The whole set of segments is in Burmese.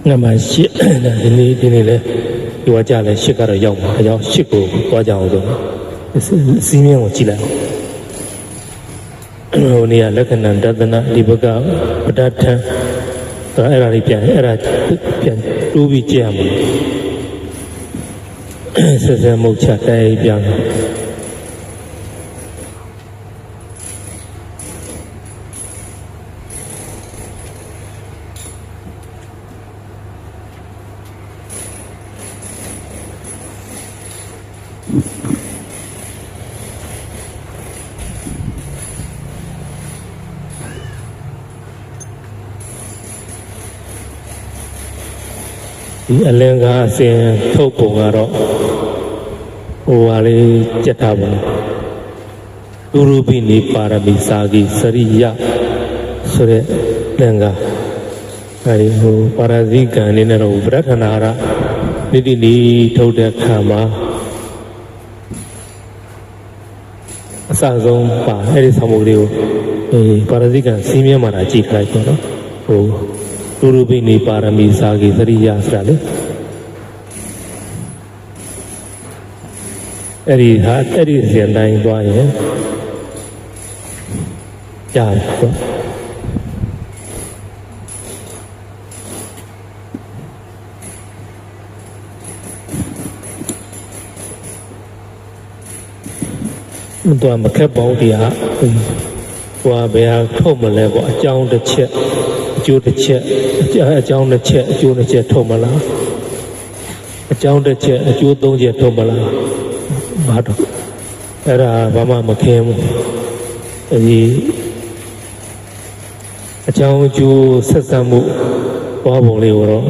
那么shit ဒီနေ့လဲဒီဝကြလဲshitကတော့ရောက်မှာဒါကြောင့် shit ကိုသွားကြအောင်ဆိုစီးမြင်ကိုကြည့်လိုက်ဟိုနေရာလက္ခဏာတဒနာဒီဘကပဋ္ဌာန်းဒါအဲ့ဒါလေးပြန်တိုးပြီးကြည့်ရမှာဆက်ဆက်မုတ်ချတိုင်းပြန်ဒီအလင်္ကာအစဉ်ထုတ်ပုံကတော့ဟိုဟာလေးကြက်ထားပါသူရူပိနိပါရမီစာဂိစရိယဆိုတဲ့လင်္ကာအဲဒီဟိုပါရဇိကံအနေနဲ့တော့ဗရထနာရနိတိနီထုတ်တဲ့ခါမှာအစဆုံးပါအဲ့ဒီဆောင်မှုလေးကိုပါရဇိကံစီးမြဲမှာကြည့်ထားလိုက်ပေါ့နော်ဟိုသူရူပိနိပါရမီစာဂိစရိယဆိုတာလေအဲ့ဒီစင်တိုင်းသွားရင်ကြားတယ်ပေါ့တော့မခက်ပေါင်းတရားဟိုဘယ်ဟာထုတ်မလဲပေါ့အကြောင်းတစ်ချက်အကျိုးတစ်ချက်အကြောင်းတစ်ချက်အကျိုးတစ်ချက်ထုတ်မလားအကြောင်းတစ်ချက်အကျိုးသုံးချက်ထုတ်မလားဘာတော့အဲ့ဒါဘာမှမခင်းဘူးဒီအကြောင်းအကျိုးဆက်ဆံမှုဘောပုံလေးကိုတော့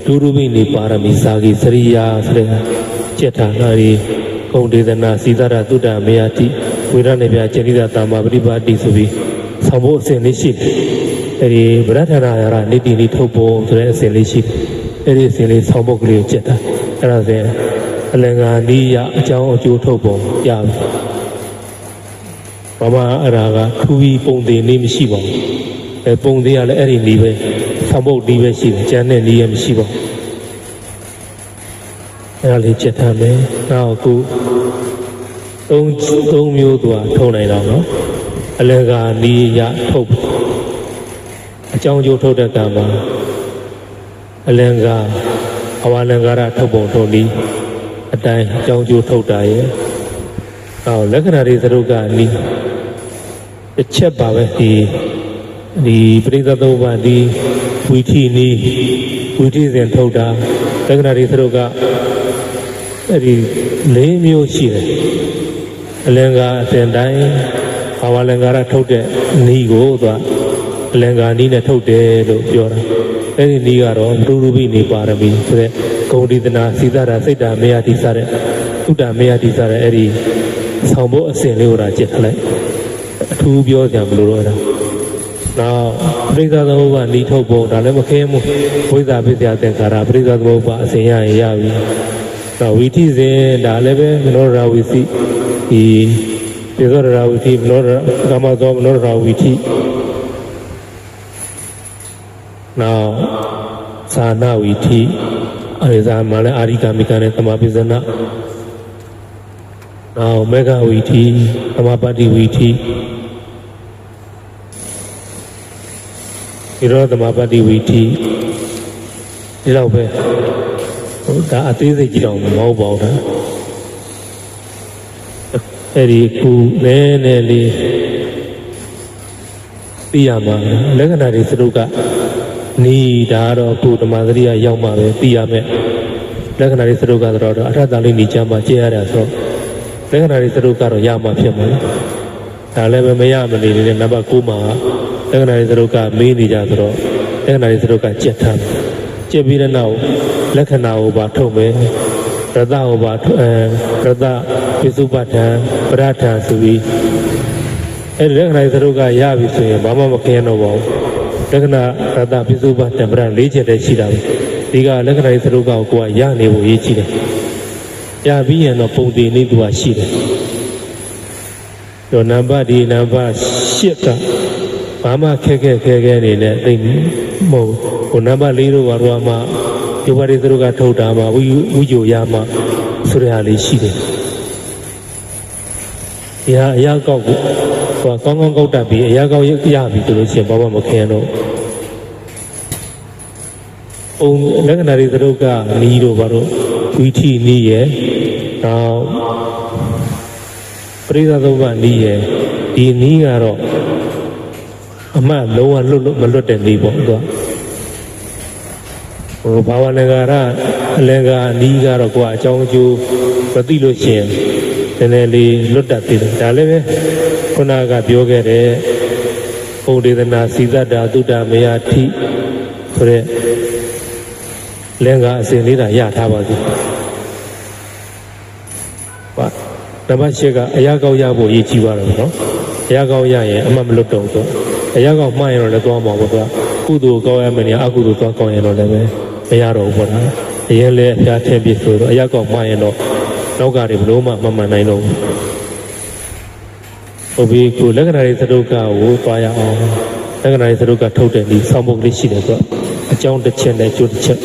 တူရူပိနိပါရမီစာဂိစရိယာဆိုတဲ့ကျက်ထာနာရီဂုံဒေသနာစီသရသုဒ္ဓမေယတိဝေရနေပြကျရိတတာမပရိပါတိဆိုပြီးဆောင်ဖို့အစဉ်လေးရှိတယ်အဲဒီဗရထနာရနိတိနိထုတ်ပုံဆိုတဲ့အစဉ်လေးရှိတယ်အဲဒီအစဉ်လေးဆောင်ဖို့ကလေးကိုကျက်တာအဲ့ဒါဆိုအလင်္ကာနီးရအကြောင်းအကျိုးထုတ်ပုံရပြီဘာမှအဲ့ဒါကထူပြီးပုံသေးနေမရှိပါဘူးပုံသေးကလည်းအဲ့ဒီနီးပဲဆောင်ဖို့နီးပဲရှိတယ်ကျန်တဲ့နီးရမရှိပါဘူးအဲ့ဒါလေးချက်ထားမယ်နောက်အခုသုံးမျိုးသူကထုံနိုင်တော့နော်အလင်္ကာနီးရထုတ်အကြောင်းအကျိုးထုတ်တဲ့ကံမှာအလင်္ကာအဝါလင်္ကာရထုတ်ပုံထုတ်နီးအတိုင်းအကြောင်းကျိုးထုတ်တာရဲ့လက္ခဏာတွေသရုပ်ကနီးတစ်ချက်ပါပဲဒီပရိသတ်သုံးပါးဒီဝီထီနီးဝီထီစဉ်ထုတ်တာလက္ခဏာတွေသရုပ်ကအဲ့ဒီ၄မျိုးရှိတယ်အလင်္ကာအစဉ်တိုင်းဘာဝလင်္ကာရထုတ်တဲ့နီးကိုသူကအလင်္ကာနီးနဲ့ထုတ်တယ်လို့ပြောတာအဲ့ဒီနီးကတော့တူရူပိနိပါရမီဆိုတဲ့ဂုံဒီတနာစီသရာစိတ်တာမေယတိစတဲ့သုတ္တမေယတိစတဲ့အဲ့ဒီဆောင်ဖို့အစဉ်လေးကိုကြည့်ထားလိုက်အထူးပြောကြမလို့တော့နောက်ပရိသသမုပ္ပါနီးထုတ်ဖို့ဒါလည်းမခင်းဘူးဝိဇ္ဇာပစ္စယသင်္ခါရပရိသသမုပ္ပါအစဉ်ရရင်ရပြီနောက်ဝိထိစဉ်ဒါလည်းပဲမနောရဝိသိဒီပြေသောရဝိသိမနောကာမသောမနောရဝိသိနောက်သာနာဝိသိအဲဒီသာမှလည်းအာရိကာမိကနဲ့သမာပိစနာနောက်မေဃဝိသိသမာပတ္တိဝိသိဒီရောသမာပတ္တိဝိသိဒီလောက်ပဲဒါအသေးစိတ်ကြည့်တော့မဟုတ်ပါဘူးဒါအဲ့ဒီခုနည်းနည်းလေးသိရမှာလက္ခဏာတွေစရုပ်ကနီးဒါတော့ခုဓမ္မစရိယရောက်မှပဲသိရမယ်လက္ခဏာတွေစရုပ်ကတော့အထက်သာလေးနေချမ်းမှကျဲရတာဆိုတော့လက္ခဏာတွေစရုပ်ကတော့ရမှဖြစ်မှာဒါလည်းပဲမရမနေနဲ့နံပါတ်9မှာလက္ခဏာတွေစရုပ်ကမေးနေကြဆိုတော့လက္ခဏာတွေစရုပ်ကကြက်ထားကြက်ပြီးတဲ့နောက်လက္ခဏာကိုပါထုတ်မယ်ရတကိုပါရတပိစုပဋ္ဌံပရထံဆိုပြီးအဲ့ဒီလက္ခဏာသရုပ်ကရပြီဆိုရင်ဘာမှမခင်းတော့ပါဘူးလက္ခဏာရတပိစုပဋ္ဌံပရ၄ချက်တည်းရှိတာပဲဒီကလက္ခဏာသရုပ်ကိုကိုကရနေဖို့ရေးကြည့်တယ်ရပြီးရင်တော့ပုံတည်နေသူကရှိတယ်တော့နံပါတ်ဒီနံပါတ်၈ကဘာမှခဲနေနဲ့သိ မဟုတ်ဟိုနံပါတ်၄တို့ကတော့မှဒီဘာတွေသူတို့ကထုတ်တာမှဝီဂျိုရမှဆိုရလေးရှိတယ်ဒီဟာအရာကောက်ကိုဟိုကောင်းကောင်းကောက်တတ်ပြီးအရာကောက်ရပြီဆိုလို့ရှိရင်ဘာမှမခင်ရတော့ပုံလက္ခဏာတွေသူတို့ကနီးတို့ဘာလို့ဝီထီနီးရဲ့နောက်ပရိသတ်သုံးပါးနီးရဲ့ဒီနီးကတော့အမှတ်လုံးဝမလွတ်တဲ့နီးပေါ့သူကဟိုဘာဝနဂါရအလင်္ကာနီးကတော့ကိုယ်အကြောင်းအကျိုးမသိလို့ရှိရင်နည်းနည်းလေးလွတ်တတ်သေးတယ်ဒါလည်းပဲခုနကပြောခဲ့တဲ့ဘုံဒေသနာစီသတ္တာသုတ္တမေယတိဆိုတဲ့လင်္ကာအစဉ်လေးတာရထားပါသေးပါနံပါတ်၈ကအရာကောက်ရဖို့ရည်ကြီးပါတော့နော်အရာကောက်ရရင်အမှတ်မလွတ်တော့ဘူးအရာကောက်မှားရင်တော့လည်းသွားမှာပေါ့ကွာကုသိုလ်ကောက်ရမယ်နေအကုသိုလ်သွားကောက်ရင်တော့လည်းပဲမရတော့ဘူးပေါ့နော်အရင်လည်းအပြားထည့်ပြဆိုတော့အရာကောက်မှားရင်တော့နောက်ကတွေဘလို့မှမမှန်နိုင်တော့ဘူးဟုတ်ပြီကိုလက္ခဏာတွေသတုကကိုသွားရအောင်လက္ခဏာတွေသတုကထုတ်တဲ့ဒီဆောင်းပုတ်ကလေးရှိတယ်ကွာအကြောင်းတစ်ချက်နဲ့ကျိုးတစ်ချက်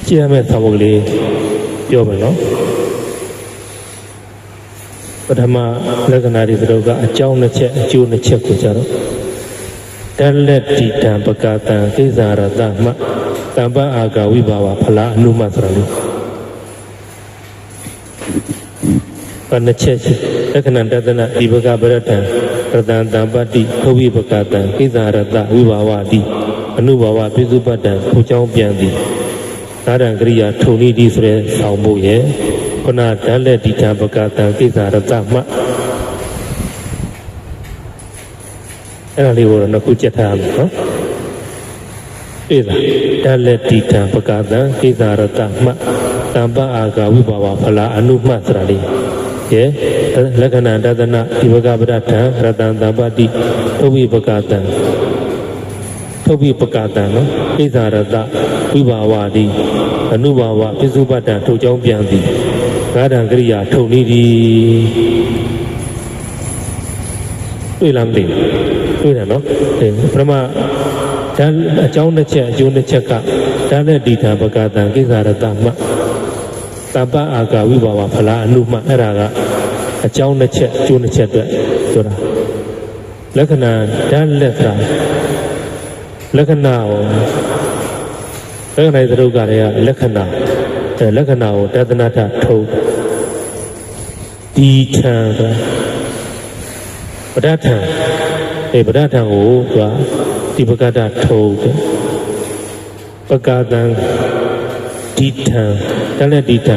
ကြည့်ရမယ့်ဆောင်းပုတ်ကလေးပြောမယ်နော်ပထမလက္ခဏာတွေတို့ကအကြောင်းနှစ်ချက်အကျိုးနှစ်ချက်ကိုကြတော့တလက်တိတံပကတံကိစ္ဆာရတမတမ္ပအာဂဝိဘာဝဖလားအနုမဆိုတာလေးဘာနှစ်ချက်လက္ခဏာတသနာဒီပကပရတံပတံတံပတ္တိသုဝိပကတံကိစ္ဆာရတဝိဘာဝတိအနုဘာဝပိစုပတ္တံကိုကြောင်းပြန်သည်သာရံကရိယာထုံဤဒီဆိုတဲ့ဆောင်မှုရဲ့ခုနဓာတ်လက်ဒီတံပကတံကိစ္ဆာရတမအဲ့ဒါလေးကိုတော့ခုချက်ထားရမယ်နော်တွေ့လားဓာတ်လက်ဒီတံပကတံကိစ္ဆာရတမတမ္ပအာဂဝိဘာဝဖလားအနုမဆိုတာလေးရဲ့လက္ခဏာတသနာဒီပကပရထံရတံတမ္ပတိသုဝိပကတံသုဝိပကတံနော်ကိစ္ဆာရတဝိဘာဝတိအနုဘာဝပိစုပတ္တံထိုကြောင်းပြန်သည်ငါးတံကရိယာထုံဤသည်တွေ့လားမသိတွေ့တယ်နော်ပထမဓာတ်အကြောင်းတစ်ချက်အကျိုးတစ်ချက်ကဓာတ်နဲ့ဒီတံပကတံကိစ္ဆာရတမတမ္ပအာဂဝိဘာဝဖလားအနုမအဲ့ဒါကအကြောင်းတစ်ချက်အကျိုးတစ်ချက်အတွက်ဆိုတာလက္ခဏာဓာတ်လက်သာလက္ခဏာကိုလက္ခဏာသရုပ်ကလည်းလက္ခဏာလက္ခဏာကိုတသနာထထုံးဒီထံပဒထံပဒထံကိုသူကဒီပကတထုံးပကတံဒီထံတလည်းဒီထံ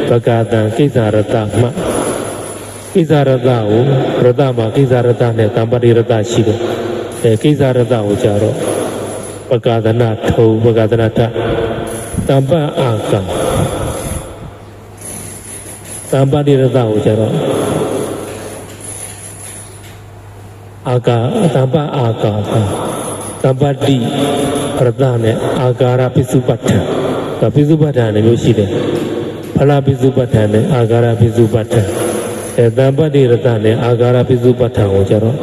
ပကတံကိစ္ဆာရတမကိစ္ဆာရတကိုရတမှာကိစ္ဆာရတနဲ့တမ္ပတိရတရှိတယ်ကိစ္ဆာရတကိုကြတော့ပကဒနာထုံပကဒနာထတမ္ပအာကံတမ္ပတိရတကိုကြတော့အာကာတမ္ပအာကာတမ္ပတိရတနဲ့အာကာရပိစုပဋ္ဌာန်ပိစုပဋ္ဌာန်မျိုးရှိတယ်ဖလားပိစုပဋ္ဌာန်နဲ့အာကာရပိစုပဋ္ဌာန်တမ္ပတိရတနဲ့အာကာရပိစုပဋ္ဌာန်ကိုကြတော့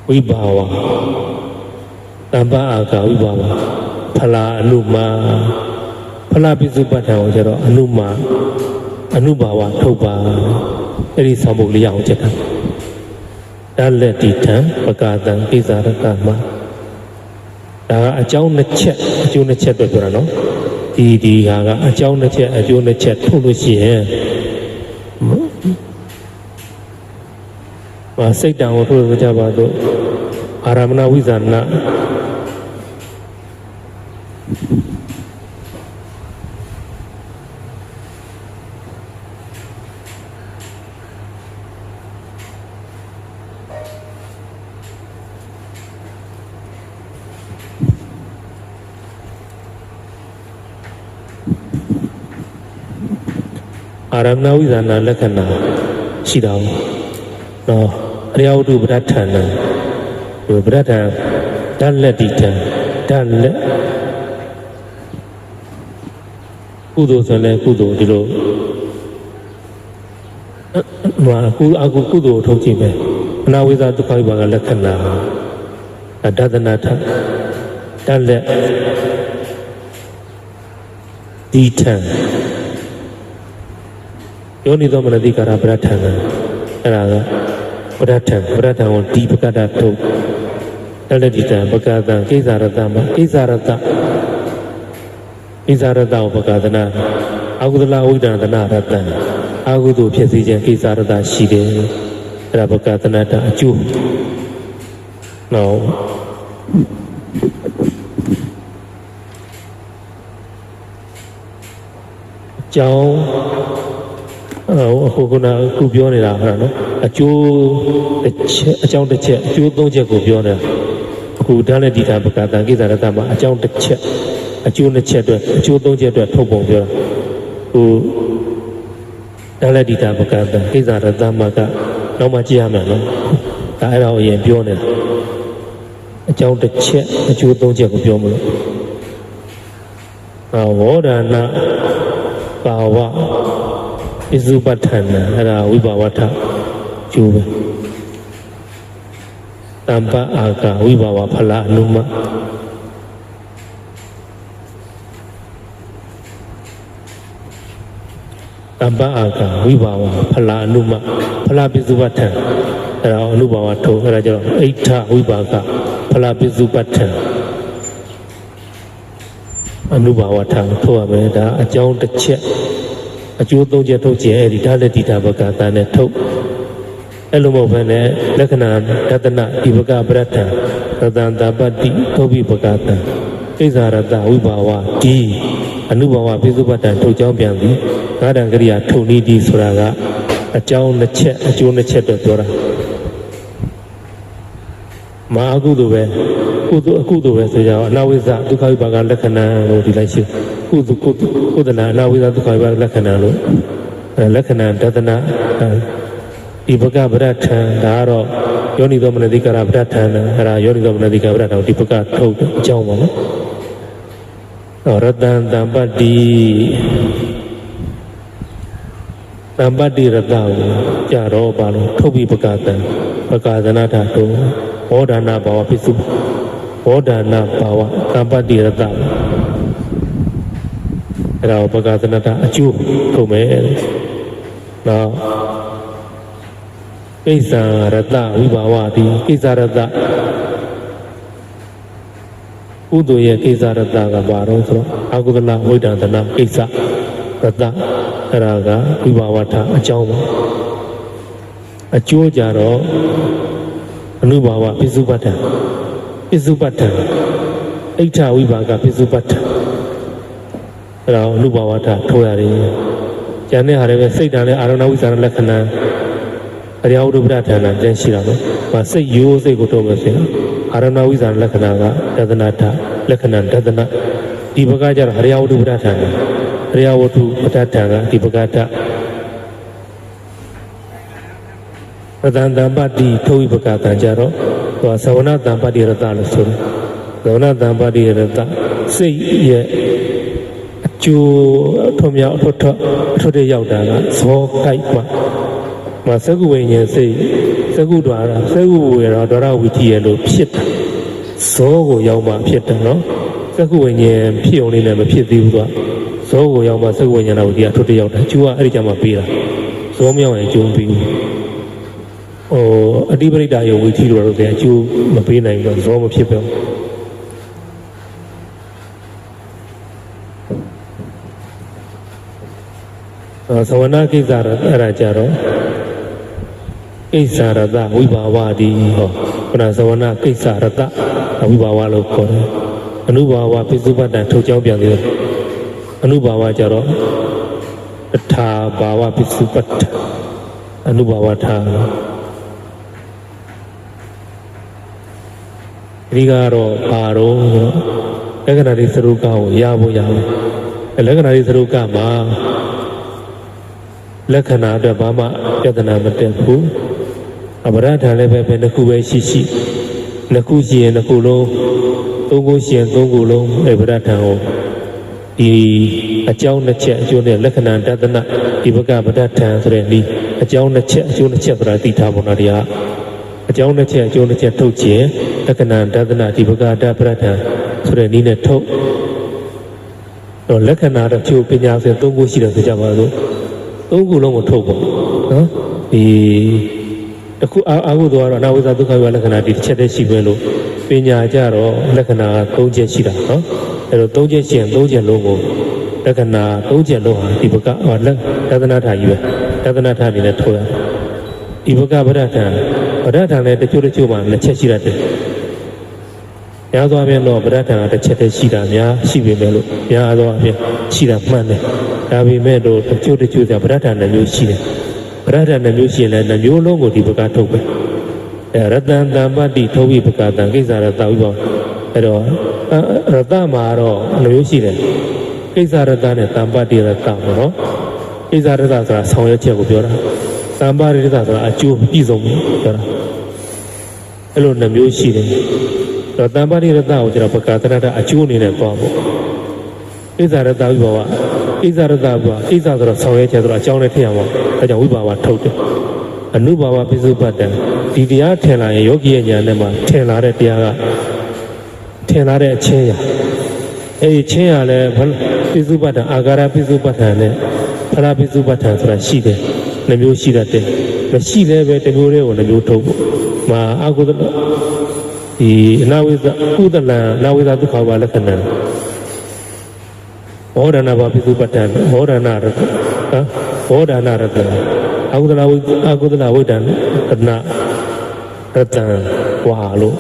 ဝိဘာဝတမ္ပအာဂဝိဘာဝဖလားအနုမဖလားပိစုပဋ္ဌာန်ကိုကြတော့အနုဘာဝထုတ်ပါအဲ့ဒီဆောင်ပုဒ်လေးအောင်ချက်တာဓာတ်လက်ဒီထံပကတံကိစ္ဆာရတမဒါကအကြောင်းနှစ်ချက်အကျိုးနှစ်ချက်တွေ့ပြောတာနော်ဒီဟာကအကြောင်းနှစ်ချက်အကျိုးနှစ်ချက်ထုတ်လို့ရှိရင် စိတ်တံကိုထိုးကြပါတော့အာရမဏဝိဇာနာအာရမဏဝိဇာနာလက္ခဏာရှိတာနော်အရိယဝတ္ထုပဋ္ဌာန်းဒီပဋ္ဌာန်းဓာတ်လက်ဒီတံဓာတ်လက်ကုသိုလ်ဆိုလည်းကုသိုလ်ဒီလိုအခုကုသိုလ်ထုတ်ကြည့်မယ်အနာဝိဇ္ဇဒုက္ခဝိပါကလက္ခဏာဒသနာထဓာတ်လက်ဒီတံယောနိသောမနတိကာရပဋ္ဌာန်းအဲ့ဒါကပဋ္ဌာန်းကိုဒီပကတထုတ်တလတိတံပကတံကိစ္ဆာရတမှာကိစ္ဆာရတကိုပကဒနာအကုသလဝိဒန္တနာရတံအကုသိုလ်ဖြစ်စေခြင်းကိစ္ဆာရတရှိတယ်အဲ့ဒါပကဒနာတအကျိုးနော်အကြောင်းအခုခုပြောနေတာဟုတ်လားနော်အကျိုးတစ်ချက်အကြောင်းတစ်ချက်အကျိုးသုံးချက်ကိုပြောနေတာအခုဓာတ်နဲ့ဒီတာပကတံကိစ္ဆာရတမှာအကြောင်းတစ်ချက်အကျိုးနှစ်ချက်အတွက်အကျိုးသုံးချက်အတွက်ထုတ်ပုံပြောတာဟိုဓာတ်နဲ့ဒီတာပကတံကိစ္ဆာရတမှာကနောက်မှကြည့်ရမယ်နော်ဒါအဲ့ဒါကိုအရင်ပြောနေတာအကြောင်းတစ်ချက်အကျိုးသုံးချက်ကိုပြောမလို့ဝေါဒနာဘာဝဣဇုပဋ္ဌာန်အဲ့ဒါဝိဘာဝထကျိုးပဲတမ္ပအာကဝိဘာဝဖလအနုမတမ္ပအာကဝိဘာဝဖလအနုမဖလပိစုပဋ္ဌာန်အဲ့ဒါအနုဘာဝထုအဲ့ဒါကျတော့အိဋ္ဌဝိဘာကဖလပိစုပဋ္ဌာန်အနုဘာဝထထုတ်ရမယ်ဒါအကြောင်းတစ်ချက်အကျိုးသုံးချက်ထုတ်ခြင်းအဲ့ဒီဓာတ်လက်တိတာပကတံနဲ့ထုတ်အဲ့လိုမဟုတ်ဘဲနဲ့လက္ခဏာဒသနဒီပကပရတ္ထသတံတပတ္တိသုဘိပကတံကိစ္ဆာရတဝိဘာဝဒီအနုဘာဝပိစုပတ္တံထုတ်ကြောင်းပြန်ပြီးငါးတံကရိယာထုတ်နည်းဒီဆိုတာကအကြောင်းနှစ်ချက်အကျိုးနှစ်ချက်တော့ပြောတာမဟာကုသိုလ်ပဲအကုသိုလ်ပဲဆိုကြအောင်အနာဝိဇ္ဇဒုက္ခဝိပါကလက္ခဏာလို့ဒီလိုက်ရှိကုသနာအနာဝိဇ္ဇဒုက္ခဝိပါကလက္ခဏာလို့လက္ခဏာဒသနာဒီပကပရထံဒါကတော့ယောနိသောမနတိကာရပရထံအဲ့ဒါယောနိသောမနတိကာရပရထံဒီပကထုတ်အကြောင်းပါနော်ရတံတံပတ္တိတံပတ္တိရတကိုကြတော့ပါလို့ထုတ်ပြီးပကတံပကသနာထတုဘောဓနာဘာဝပိစုဘောဓနာဘာဝတံပတ္တိရတအဲ့ဒါပကသနာထအကျိုးထုတ်မယ်နော်ကိစ္ဆာရတဝိဘာဝတိကိစ္ဆာရတကုသိုလ်ရဲ့ကိစ္ဆာရတကဘာတော့ဆိုတော့အကုသလဝိဒန္တနာကိစ္ဆာရတအဲ့ဒါကဝိဘာဝထအကြောင်းပါအကျိုးကြတော့အနုဘာဝပိစုပတ္တံအိဋ္ဌဝိဘာကပိစုပတ္တံအဲ့ဒါအနုဘာဝထထိုးရတယ်ကျန်တဲ့ဟာတွေပဲစိတ်ဓာတ်နဲ့အာရဏဝိဇာရလက္ခဏာအရိယဝတ္ထုပဋ္ဌာန်းတန်းရှိတာနော်။စိတ်ရိုးစိတ်ကိုတော့မယ်ဆိုရင်အာရဏဝိဇာလက္ခဏာကဒသနာထလက္ခဏာဒသနာဒီဘကကြတော့အရိယဝတ္ထုပဋ္ဌာန်းအရိယဝတ္ထုပဋ္ဌာန်းကဒီဘကတပဒံတံပတ္တိထိုဝိပကတံကြတော့သဝနတံပတ္တိရတလို့ဆိုတယ်သဝနတံပတ္တိရတစိတ်ရဲ့အကျိုးထွမြောက်ထွတ်တဲ့ရောက်တာကဇောကိုက်မှာသက္ကုဝိညာဉ်စိတ်သက္ကုဒွါရသက္ကုဝေရဒွါရဝိတိရလို့ဖြစ်တာဇောကိုရောက်မှဖြစ်တယ်နော်သက္ကုဝိညာဉ်ဖြစ်အောင်လေးလည်းမဖြစ်သေးဘူးကဇောကိုရောက်မှသက္ကုဝိညာဏဝိတိရထွတ်တဲ့ရောက်တာကျိုးကအဲ့ဒီကြမှာပေးတာဇောမြောက်ရင်ကျိုးပြီးအတိပရိဒါယဝိတိလို့လည်းအကျိုးမပေးနိုင်ဘူးဇောမဖြစ်ပဲ သဝနာကိစ္စအဲ့ဒါကြတော့ကိစ္စရတဝိဘာဝဒီဟောခုနသဝနာကိစ္စရတဝိဘာဝလို့ခေါ်တယ်အနုဘာဝပိစုပတ္တထုတ်ကြောင်းပြန်တယ်အနုဘာဝကြတော့အထာဘာဝပိစုပတ္တအနုဘာဝထာဒီကတော့ဘာတော့လက္ခဏာဒီသရုပ်ကိုရဖို့ရမယ်လက္ခဏာဒီသရုပ်ကမှာလက္ခဏာအတွက်ဘာမှပြဿနာမတက်ဘူးအပရဒံလည်းပဲနှစ်ခုပဲရှိနှစ်ခုရှိရင်နှစ်ခုလုံးသုံးခုရှိရင်သုံးခုလုံးအပရဒံကိုဒီအကြောင်းနှစ်ချက်အကျိုးနဲ့လက္ခဏာတဒနာဒီဘကပဒထံဆိုတဲ့ဒီအကြောင်းနှစ်ချက်အကျိုးနှစ်ချက်ဆိုတာသိထားပုံတော်တရားအကြောင်းနှစ်ချက်အကျိုးနှစ်ချက်ထုတ်ခြင်းလက္ခဏာတဒနာဒီဘကတပရဒံဆိုတဲ့နည်းနဲ့ထုတ်တော့လက္ခဏာတော့ချိုးပညာဆိုသုံးခုရှိတယ်ဆိုကြပါစို့သုံးခုလုံးကိုထုတ်ပေါ့နော်ဒီတခုအာဟုတော့အနာဝိဇ္ဇဒုက္ခဝိလက္ခဏာဒီတစ်ချက်တည်းရှိပဲလို့ပညာကြတော့လက္ခဏာ၃ချက်ရှိတာနော်အဲတော့၃ချက်ရှိရင်၃ချက်လုံးကိုလက္ခဏာ၃ချက်လုံးဟာဒီဘကတဒနာထာကြီးပဲတဒနာထာအနေနဲ့ထုတ်ရတယ်ဒီဘကဗဒထံလည်းတချို့မှနှစ်ချက်ရှိတတ်တယ်များသောအားဖြင့်တော့ဗဒထံကတစ်ချက်တည်းရှိတာများရှိပေမဲ့လို့များသောအားဖြင့်ရှိတာမှန်တယ်ဒါပေမဲ့တော့တချို့ကဗဒထံနှမျိုးရှိတယ်ဗဒထံနှမျိုးရှိရင်လည်းနှမျိုးလုံးကိုဒီဘကထုတ်ပဲရတန်တမ္ပတိထုတ်ပြီးဘကတံကိစ္စရတဝိဘောအဲ့တော့ရတမှာတော့နှမျိုးရှိတယ်ကိစ္စရတနဲ့တမ္ပတိရတပေါ့နော်ကိစ္စရတဆိုတာဆောင်ရွက်ချက်ကိုပြောတာတမ္ပတိရတဆိုတာအကျိုးပြည့်စုံမှုပြောတာအဲ့လိုနှမျိုးရှိတယ်တော့တမ္ပတိရတကိုကျွန်တော်ဘကတရတအကျိုးအနေနဲ့သွားဖို့ကိစ္စရတဝိဘောကကိစ္စရတကကိစ္စဆိုတော့ဆောင်ရွက်ချက်ဆိုတော့အကြောင်းနဲ့ထည့်ရမှာအဲကြောင့်ဝိဘာဝထုတ်တယ်အနုဘာဝပိစုပတ္တံဒီတရားထင်လာရင်ယောဂီရဲ့ဉာဏ်နဲ့မှထင်လာတဲ့တရားကထင်လာတဲ့အချင်းရာအဲဒီချင်းရာလည်းပိစုပတ္တံအာဂါရပိစုပတ္တံနဲ့ဖရပိစုပတ္တံဆိုတာရှိတယ်နှမျိုးရှိတတ်တယ်မရှိလည်းပဲတစ်မျိုးတည်းကိုနှမျိုးထုတ်ဖို့မှာအာဟုဒီအနာဝိဇ္ဇကုသလံနာဝိဇ္ဇဒုက္ခဝလက္ခဏာဘောဓနာဘာပိစုပတ္တံဘောဓနာရတဘောဓနာရတအာဟုဒနာဝိတ္တံတနာရတံဝါလို့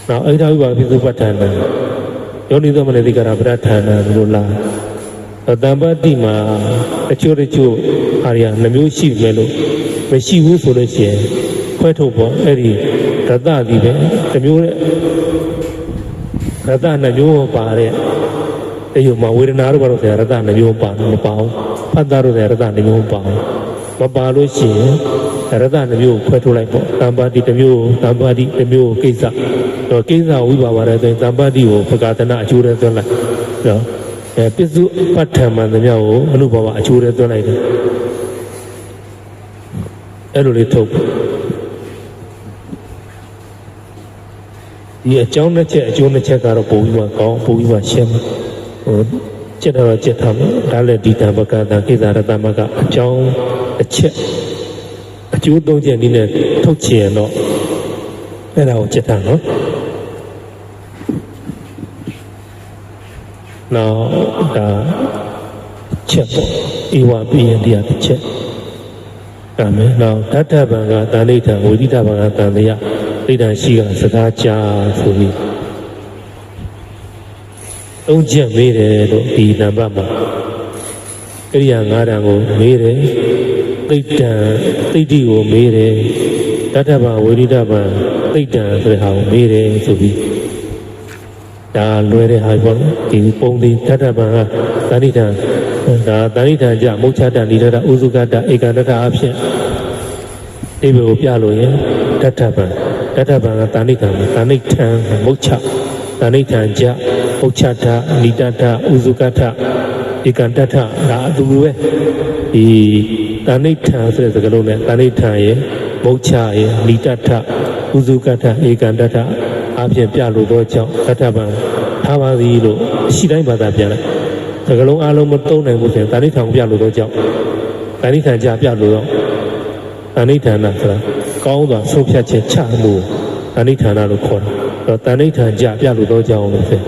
နောက်အိဒါဝိပါပိစုပတ္တံယောနိသမနတိကရပရထာနာလို့လားတမ္ပတိမှာအချို့အာရနှမျိုးရှိမယ်လို့မရှိဘူးဆိုလို့ရှိရင်ခွဲထုတ်ပေါ့အဲ့ဒီရတဒီပဲတစ်မျိုးနဲ့ရတနှမျိုးပါတဲ့အဲ့ဒီမှာဝေဒနာတို့ဘာလို့ဆိုရတနှမျိုးပါမပါဘူးဖတ်တာတို့ဆိုရတနှမျိုးပါမပါလို့ရှိရင်ရတနှမျိုးခွဲထုတ်လိုက်ပေါ့တမ္ပတိတစ်မျိုးတမ္ပတိတစ်မျိုးကိစ္စတော့ကိစ္စဝိပါဝရတဲ့တမ္ပတိကိုပကာသနာအကျိုးနဲ့သွင်းလိုက်နော်ပစ္စုပဋ္ဌာန်မှန်သမျှကိုအနုဘာဝအကျိုးနဲ့သွင်းလိုက်တယ်အဲ့လိုလေးထုတ်ဒီအကြောင်းတစ်ချက်အကျိုးတစ်ချက်ကတော့ပို့ပြီးမှကောင်းပို့ပြီးမှရှင်းမှာကျက်တော့ကျက်ထားမှာဒါလည်းဒီတံပကတံကိစ္စရတမကအကြောင်းအချက်အကျိုးသုံးချက်နည်းနဲ့ထုတ်ချင်တော့အဲ့ဒါကိုကျက်ထားနော်နောက်ဒါချက်ပေါ့ဧဝပိယတရားတစ်ချက်ဒါမယ်နောက်တတ္တဗံကတဏိဋ္ဌံဝိဒိတဗံကတန်တရားဒိဋ္ဌံရှိကစကားကြားဆိုပြီးသုံးချက်မေးတယ်လို့ဒီနံပါတ်မှာကိရိယာ၅တန်ကိုမေးတယ်သိတ္တံသိတ္တိကိုမေးတယ်တတ္တဗံဝိဒိတဗံသိတ္တံဆိုတဲ့ဟာကိုမေးတယ်ဆိုပြီးဒါလွယ်တဲ့ဟာပေါ့နော်ဒီပုံဒီတတ္တဗံကတဏိဋ္ဌံဒါတဏိဋ္ဌံကြမုတ်ချတဏိဋ္ဌာဥစုကတဧကန္တတအဖြစ်ဒီဘယ်ကိုပြလို့ရင်တတ္တဗံကတဏိဋ္ဌံတဏိဋ္ဌံမုတ်ချတဏိဋ္ဌံကြမုတ်ချတနိတတဥစုကတဧကန္တတဒါအတူတူပဲဒီတဏိဋ္ဌံဆိုတဲ့စကားလုံးနဲ့တဏိဋ္ဌံရဲ့မုတ်ချရဲ့နိတတဥစုကတဧကန္တတအဖြစ်ပြလို့တော့ကြောင့်တတ္တဗံထားပါသည်လို့ရှိတိုင်းဘာသာပြန်လိုက်စကလုံးအလုံးမသုံးနိုင်ဘူးဆိုရင်တဏိဋ္ဌံကိုပြလို့တော့ကြောင့်တဏိဋ္ဌံကြပြလို့တော့တဏိဋ္ဌာနာဆိုတာကောင်းစွာဆုံးဖြတ်ချက်ချမှုတဏိဋ္ဌာနာလို့ခေါ်တာတော့တဏိဋ္ဌံကြပြလို့တော့ကြောင့်လို့ဆို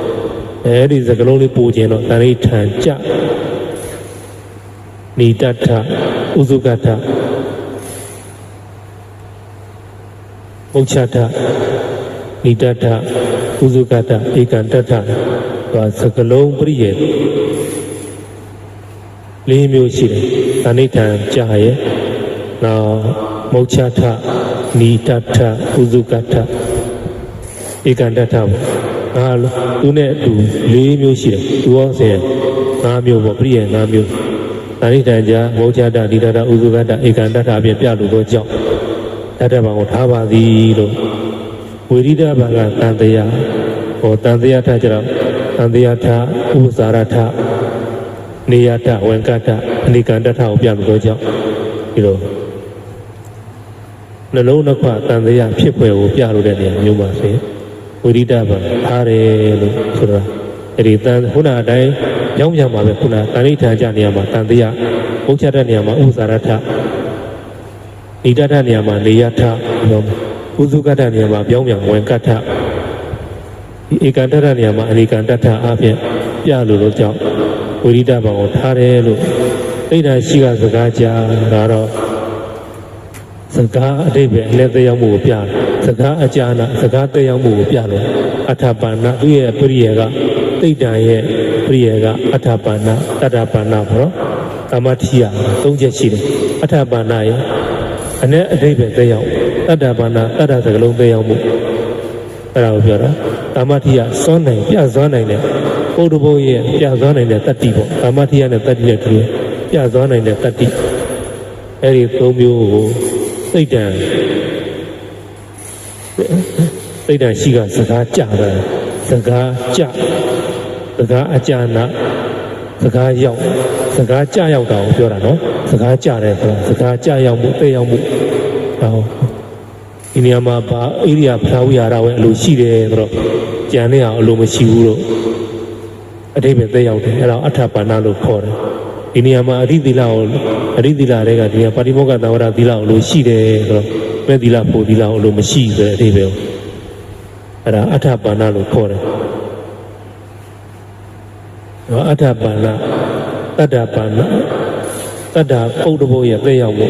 အဲဒီစကလုံးလေးပူခြင်းတော့တဏိဋ္ဌံကြ နိတထဥစုကထမုတ်ချထနိတထဥစုကထဧကံတထစကလုံးပရိယေလေးမျိုးရှိတယ်။အနိဋ္ဌံကြာရဲ့နောက်မုတ်ချထနိတထဥစုကထဧကံတထပေါ့သူနဲ့အတူလေးမျိုးရှိတယ်သူရောဆိုရင်၅မျိုးပေါ့ပရိယေ၅မျိုးအနိဋ္ဌံကြာမုတ်ချထနိတထဥစုကထဧကံတထအပြင်ပြလို့တော့ကြောက်တတ္တဘာကိုထားပါသည်လို့ဝိရိဒဘာကတန်တရားဟောတန်တရားထကြတော့တန်တရားထဥပ္ပစာရထနေယထဝံကထအနိကံတထကိုပြလို့တော့ကြောက်ဒီလိုနှလုံးနှစ်ခွတန်တရားဖြစ်ဖွယ်ကိုပြလို့တဲ့နေရာမျိုးပါစေဝိရိဒဘာထားတယ်လို့ဆိုတာအဲ့ဒီတန်ခုနအတိုင်းကြောင်းပြန်ပါပဲခုနတန်ဋိဌာန်ကြနေရာမှာတန်တရားဘုတ်ချတဲ့နေရာမှာဥပ္ပစာရထနိတထနေရာမှာနေယထဥစုကထနေရာမှာပြောင်းပြန်ဝံကထဧကံတထနေရာမှာအနိကံတထအပြင်ပြလို့လို့ကြောင့်ဝိရိဒဘာကိုထားတယ်လို့သိတာရှိကစကားကြားဒါတော့စကားအတိတ်ပဲအလက်သက်ရောက်မှုကိုပြစကားအကြာနာစကားသက်ရောက်မှုကိုပြလို့အထပါဏသူရဲ့ပရိယေကသိတာရဲ့ပရိယေကအထပါဏတတ္တပါဏဘောကာမတိယ၃ချက်ရှိတယ်အထပါဏရဲ့အ내အတိတ်ပဲသက်ရောက်တတ္တပါဏတတ္တစကလုံးသက်ရောက်မှုအဲ့ဒါကိုပြောတာကာမတိယစွမ်းနိုင်ပြစွမ်းနိုင်တဲ့ပုဒ္ဓဘုရဲ့ပြစွမ်းနိုင်တဲ့တတ္တိပေါ့ကာမတိယနဲ့တတ္တိနဲ့တူပြစွမ်းနိုင်တဲ့တတ္တိအဲ့ဒီ၃မျိုးကိုစိတ်တန်ရှိကစကားကြတာစကားကြစကားအကြာနာစကားရောက်စကားကြရောက်တာကိုပြောတာနော်စကားကြတယ်ဆိုတာစကားကြရောက်မှုသိရောက်မှုဟောဒီနေရာမှာဘာဣရိယာပထဝီဟာရဝဲအလိုရှိတယ်ဆိုတော့ကြံနေအောင်အလိုမရှိဘူးလို့အတိပ္ပယ်သိရောက်တယ်အဲ့ဒါအထပါဏလို့ခေါ်တယ်ဒီနေရာမှာအရိသီလတွေကဒီနေရာပါတိမောက္ခသံဝရသီလကိုလိုရှိတယ်ဆိုတော့မဲ့သီလဖို့သီလကိုလိုမရှိဆိုတဲ့အတိပ္ပယ်အဲ့ဒါအထပါဏလို့ခေါ်တယ်အထပါဏတတ္တပါဏတတ္တပုဒ္ဓဘုရဲ့သိရောက်မှု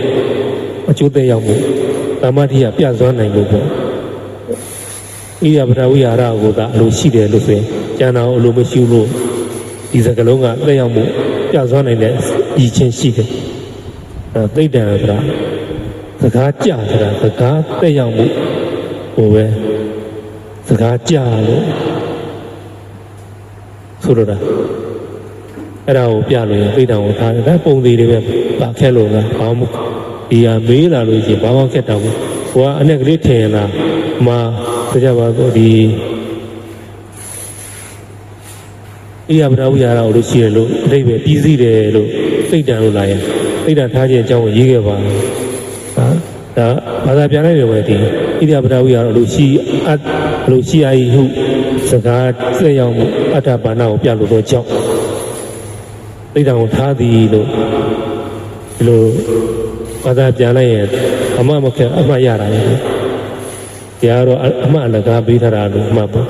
အကျိုးသိရောက်မှုသမာဓိကပြစွမ်းနိုင်လို့ပေါ့ဣယပထဝီဟာရကိုသာအလိုရှိတယ်လို့ဆိုရင်ကျန်တာကိုအလိုမရှိဘူးလို့ဒီစကလုံးကသိရောက်မှုပြစွမ်းနိုင်တဲ့ဤချင်းရှိတယ်သိတ္တံဆိုတာစကားကြဆိုတာစကားသိရောက်မှုဟိုပဲစကားကြလို့ဆိုလိုတာအဲ့ဒါကိုပြလို့ရင်သိတ္တံကိုထားတယ်ဒါပုံသေးတွေပဲပါခက်လို့ကဘာမှဒီဟာမေးလာလို့ရှိရင်ဘာမှခက်တော့ဘူးဟိုကအနဲ့ကလေးထင်လာမှာကြပါတော့ဒီဣယပဒဝိဟာရကိုလို့ရှိရလို့အတိတ်ပဲပြီးစီးတယ်လို့သိတ္တံလို့လာရင်သိတ္တံထားခြင်းအကြောင်းကိုရေးခဲ့ပါဒါဘာသာပြန်လိုက်တယ်ပဲဒီဣယပဒဝိဟာရလို့ရှိအာယဟုစကားသက်ရောက်မှုအတ္တပါဏကိုပြလို့တော့ကြောင့်သိတ္တံကိုထားသည်လို့ဒီလိုဘာသာပြန်လိုက်ရင်အမှမခက်အမှတ်ရတာလေတရားတော့အမှတ်အလကားပေးထားတာလို့အမှတ်ပေါ့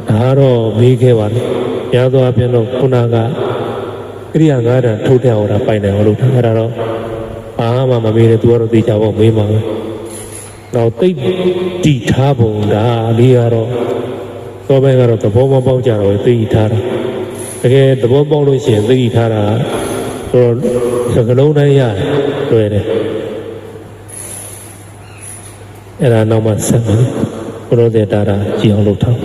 ဒါတော့မေးခဲ့ပါတယ်ညာသောအပြင်တော့ခုနကကိရိယာ၅ဓာတ်ထုတ်တဲ့ဟောတာပိုင်တယ်ဟောလို့အဲ့ဒါတော့ဘာမှမမေးတယ်သူကတော့သိကြပေါ့မေးမှာပဲတော့တိတ်တီထားပုံဒါလေးကတော့သောဘဲကတော့သဘောမပေါက်ကြတော့သိထားတာတကယ်သဘောပေါက်လို့ရှိရင်သိထားတာဆိုတော့စကလုံးတိုင်းရတယ်လွယ်တယ်အဲ့ဒါနောက်မှဆက်မယ်ဘုရောတဲ့တာရာကြည်အောင်လုပ်ထား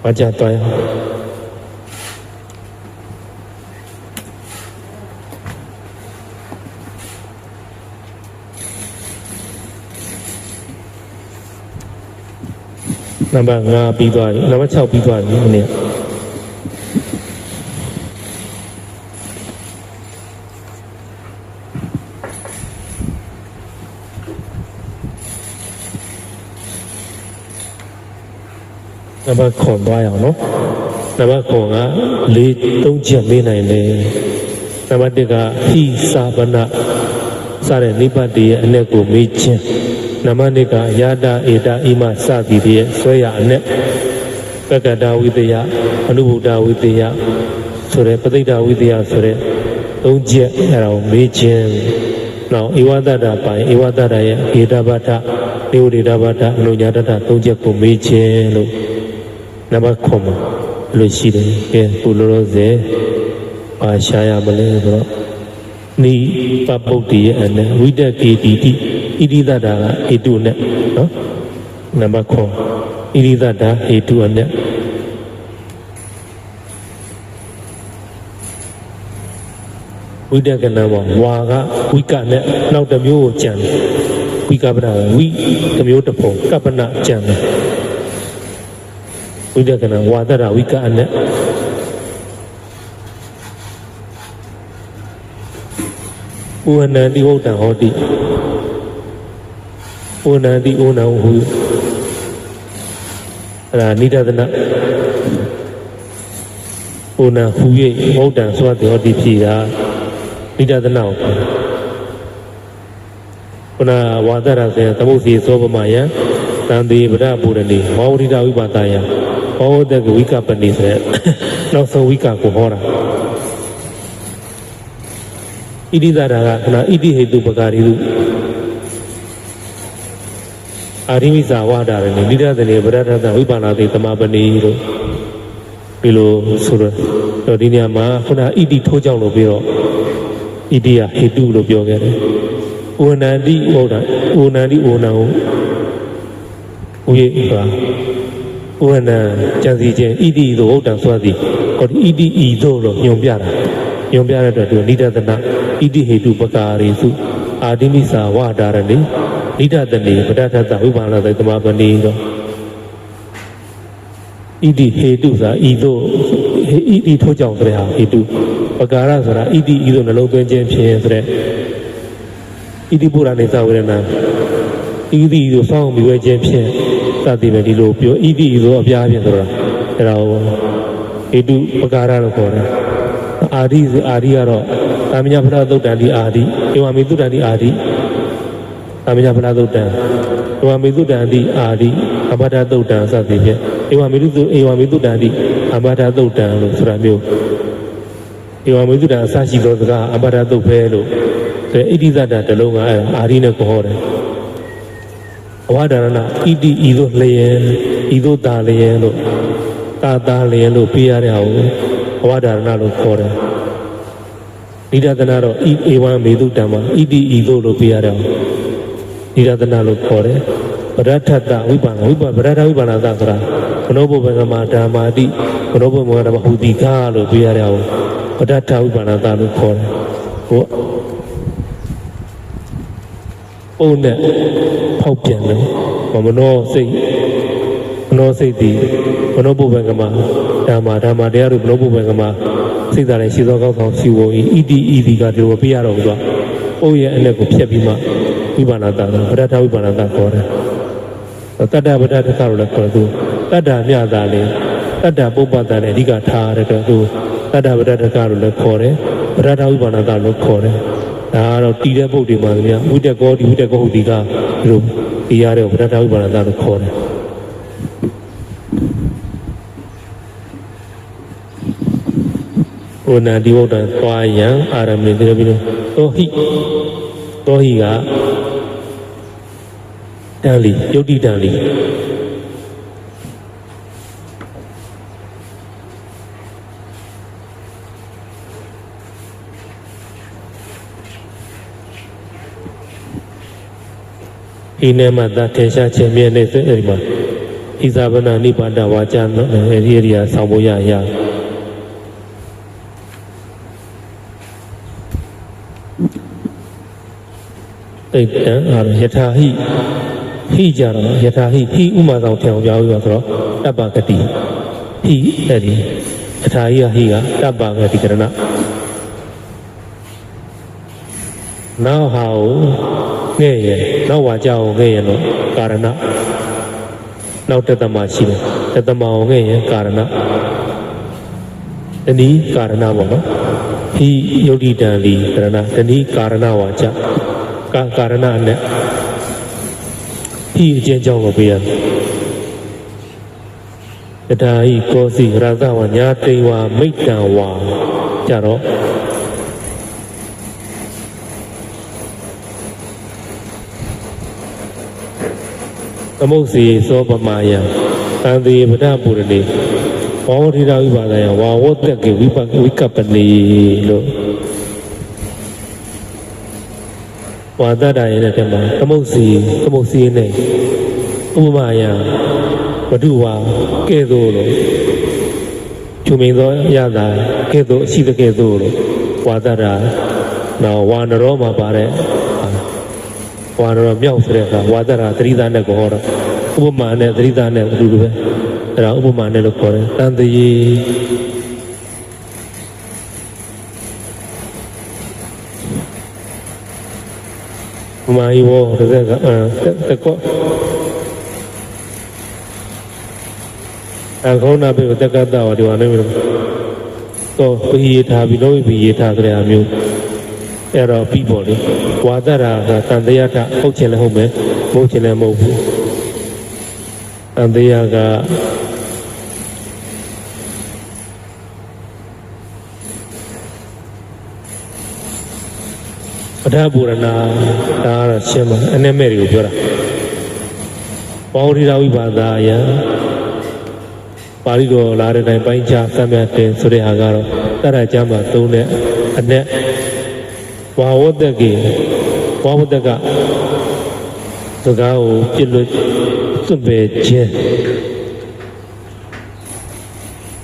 ဘာကြတော့ရနံပါတ်5ပြီးသွားပြီနံပါတ်6ပြီးသွားပြီဒီနေ့နံပါတ်ခွန်သွားရအောင်နော်နံပါတ်ခွန်က3ချက်မေးနိုင်တယ်နံပါတ်1ကဟိစာပနစတဲ့နိဗ္ဗာန်ရဲ့အ내ကိုမေးခြင်းနံပါတ်2ကယာတဧတဣမစသည်ရဲ့ဆွဲရအ내ပက္ကတာဝိတယအနုဘုဒ္ဓဝိတယဆွ ဆိုတဲ့ပဋိဌာဝိသယဆိုတဲ့သုံးချက်အဲ့ဒါကိုမေးခြင်းနောက်ဧဝတ္တပိုင်းဧဝတ္တရဲ့ဧတဘတ္ထနေဝဒေတဘတ္ထအနုညာတ္ထသုံးချက်ကိုမေးခြင်းလို့နံပါတ်9မှာလို့ရှိတယ်ကဲဘုလိုလိုစေပါရှာရမလဲဆိုတော့နိပပုတ်တိရဲ့အနဝိတကေတိတိဣတိတ္တာကဟေတုနဲ့နော်နံပါတ်9ဣတိတ္တာဟေတုအနဲ့ဝိတကနာမှာဝါကဝိကနဲ့နောက်တစ်မျိုးကိုကြံတယ်ဝိကပနာဝိတစ်မျိုးတစ်ပုံကပ္ပနာကြံတယ်ဝိတကနာဝါဒရာဝိကအနဲ့ဥဝနန္တိဝုဒ္ဒံဟောတိဥဝနန္တိဩနံဟုအဲ့ဒါနိဒသနဩနံဟူ၍ဝုဒ္ဒံဆိုတဲ့ဟောတိဖြစ်တာနိဒသနကိုခုနဝါဒရာစေသမုစီသောပမယံသံတိပဒပူရဏီမောဝိဒဝိပါဒယံဟောတဲ့ဝိကပဏိဆိုတဲ့နောက်ဆုံးဝိကကိုဟောတာဣတိသာရကခဏဣတိဟေတုပကာရီတုအာရိမိစာဝါဒရဏိနိဒသနေဗရဒသဝိပါဏတိသမပဏိလို့ဒီလိုဆိုတော့ဒီနေရာမှာခုနဣတိထိုးကြောင့်လို့ပြီးတော့ဣတိယဟေတုလို့ပြောခဲ့တယ်။ဩနန္တိဟုတ်တာဩနန္တိဩနံကိုဥယေပါဩနံကြံစီခြင်းဣတိသို့ဟုတ်တံဆိုသည်ဟောဒီဣတိဤသို့လို့ညွန်ပြတာညွန်ပြတဲ့အတွက်သူနိဒသနဣတိဟေတုပကာရိစုအာတိမိစာဝါဒါရဏိနိဒသနေပဋ္ဌသတ္တဝိပါဏတိသမပဏိတော့ဣတိဟေတုဆိုတာဤသို့ဣတိထိုးကြောင့်ဆိုတဲ့ဟာဟေတုပကာရဆိုတာဣတိဤသို့နှလုံးသွင်းခြင်းဖြစ်ရင်ဆိုတဲ့ဣတိပုရဏိသဝေရဏဣတိဤသို့စောင့်ပြီးဝဲခြင်းဖြစ်သတိပဲဒီလိုပြောဣတိဤသို့အပြားဖြင့်ဆိုတာအဲ့ဒါကိုဟေတုပကာရလို့ခေါ်တယ်အာဒီကတော့သာမညဖလားသုတ်တံဒီအာဒီဧဝမေသုတ္တံဒီအာဒီသာမညဖလားသုတ်တံဧဝမေသုတ္တံဒီအာဒီအဘဒသုတ်တံစသည်ဖြင့်ဧဝမေသုတ္တံဒီအဘဒသုတ်တံလို့ဆိုတာမျိုးဧဝမေသုတ္တံအစရှိသောစကားအဘဒသုတ်ပဲလို့ဆိုဣတိသတ္တတလုံးကအာဒီနဲ့ခေါ်တယ်အဝဒါရဏဣတိဤသို့လျင်ဤသို့တာလျင်လို့တာလျင်လို့ပြရတဲ့ဟာကိုအဝဒါရဏလို့ခေါ်တယ်နိဒသနာတော့ဧဝံမေတုတံမှာဣတိဤသို့လို့ပြရတဲ့နိဒသနာလို့ခေါ်တယ်ပရထတ္တဝိပါဏပရထဝိပါဏသဆိုတာဘနောဘုဗံကမဓမ္မာတိဘနောဘုဗံကဓမ္မဟူတိကားလို့ပြရတဲ့ဟာကိုပရထဝိပါဏသလို့ခေါ်တယ်ဟိုအုံနဲ့ဖောက်ပြန်တယ်မနောစိတ်သည်ဘနောဘုဗံကမဓမ္မာတရားတို့ဘနောဘုဗံကမစိတ်ဓာတ်နဲ့ရှိသောကောင်းဆောင်ရှိဖို့ဣတိကဒီလိုပြရတော့ဘူးတော့အုံရဲ့အလက်ကိုဖြတ်ပြီးမှဝိပါဏသပရထဝိပါဏသခေါ်တယ်တတ္တပတ္တတခါလို့လည်းခေါ်သူတတ္တမြတာလေတတ္တပုပ္ပတနဲ့အဓိကထားတဲ့တော့သူတတ္တပတ္တတခါလို့လည်းခေါ်တယ်ပရထဝိပါဏသလို့ခေါ်တယ်ဒါကတော့တည်တဲ့ပုဒ်တွေမှာခင်ဗျဝိတကောဒီဝိတကောဟုတ်ဒီကဒီလိုပြရတဲ့ပရထဝိပါဏသလို့ခေါ်တယ်ဩနန္တိဝုဒ္ဒံသွားယံအာရမေတိပြီးတော့သောဟိကတန်လီယုတ်တိတန်လီဤနေမှာသာထေရှားခြင်းမြဲနေစေအဲ့ဒီမှာဣဇာဗနာနိပါဒဝါကျနော်အဲ့ဒီအရာဆောင်ဖို့ရတိတ်တံအာယထာဟိကြတော့ယထာဟိဥမာဆောင်ထင်အောင်ပြောပြီးတော့ဆိုတော့တပ္ပဂတိဟိအဲ့ဒီယထာဟိကတပ္ပဂတိကရဏနောက်ဟာကိုငဲ့ရဲ့နောက်ဝါကြောကိုငဲ့ရဲ့တော့ကာရဏနောက်တသမရှိတယ်တသမကိုငဲ့ရဲ့ကာရဏတဏီကာရဏပေါ့နော်ဟိယုတ်တိတံလီကရဏတဏီကာရဏဝါကြကာရဏနဲ့ဤအကျဉ်းကြောင့်ကိုပြရတယ်တထာဟိကောစီရသဝညာတိဝါမိတ္တံဝါ ကြတော့သမုတ်စီသောပမာယံတန်တိပဒပူရဏီဘောဝတိရဝိပါဒယဝါဝတ္တကေဝိကပ္ပနီလို့ဝါဒတာရဲ့တဲ့မှာသမုတ်စီနဲ့ဥပမာယံဝတ္ထုဝါကဲ့သို့လို့ချုံမင်းသောရတာကဲ့သို့အရှိတကဲ့သို့လို့ဝါဒတာနော်ဝါနရောမှာပါတဲ့ဝါနရောမြောက်ဆိုတဲ့အခါဝါဒတာသတိသားနဲ့ကိုဟောတော့ဥပမာနဲ့သတိသားနဲ့အတူတူပဲအဲ့ဒါဥပမာနဲ့လို့ခေါ်တယ်တန်တရေမာယဝတကတကောအခုနာပေတက္ကသဝဒီဝနေမျိုးတော့ပိယထားပြီးတော့ပိယထားကြတဲ့အမျိုးအဲ့တော့ပြီးပေါ်လေဝါဒရာကတန်တရားထဟုတ်ချင်လည်းဟုတ်မယ်မဟုတ်ချင်လည်းမဟုတ်ဘူးတန်တရားကပဋ္ဌပူရဏဒါကတော့ရှင်းပါအနည်းမဲ့တွေကိုပြောတာဘောဓိရဝိပါဒယပါဠိတော်လာတဲ့တိုင်းပိုင်းခြားစံမြတ်တင်ဆိုတဲ့ဟာကတော့တရကြမှာသုံးတဲ့အနဲ့ဝါဝတ္တကေဝါဝတ္တကစကားကိုပြစ်လို့စွန့်ပယ်ခြင်း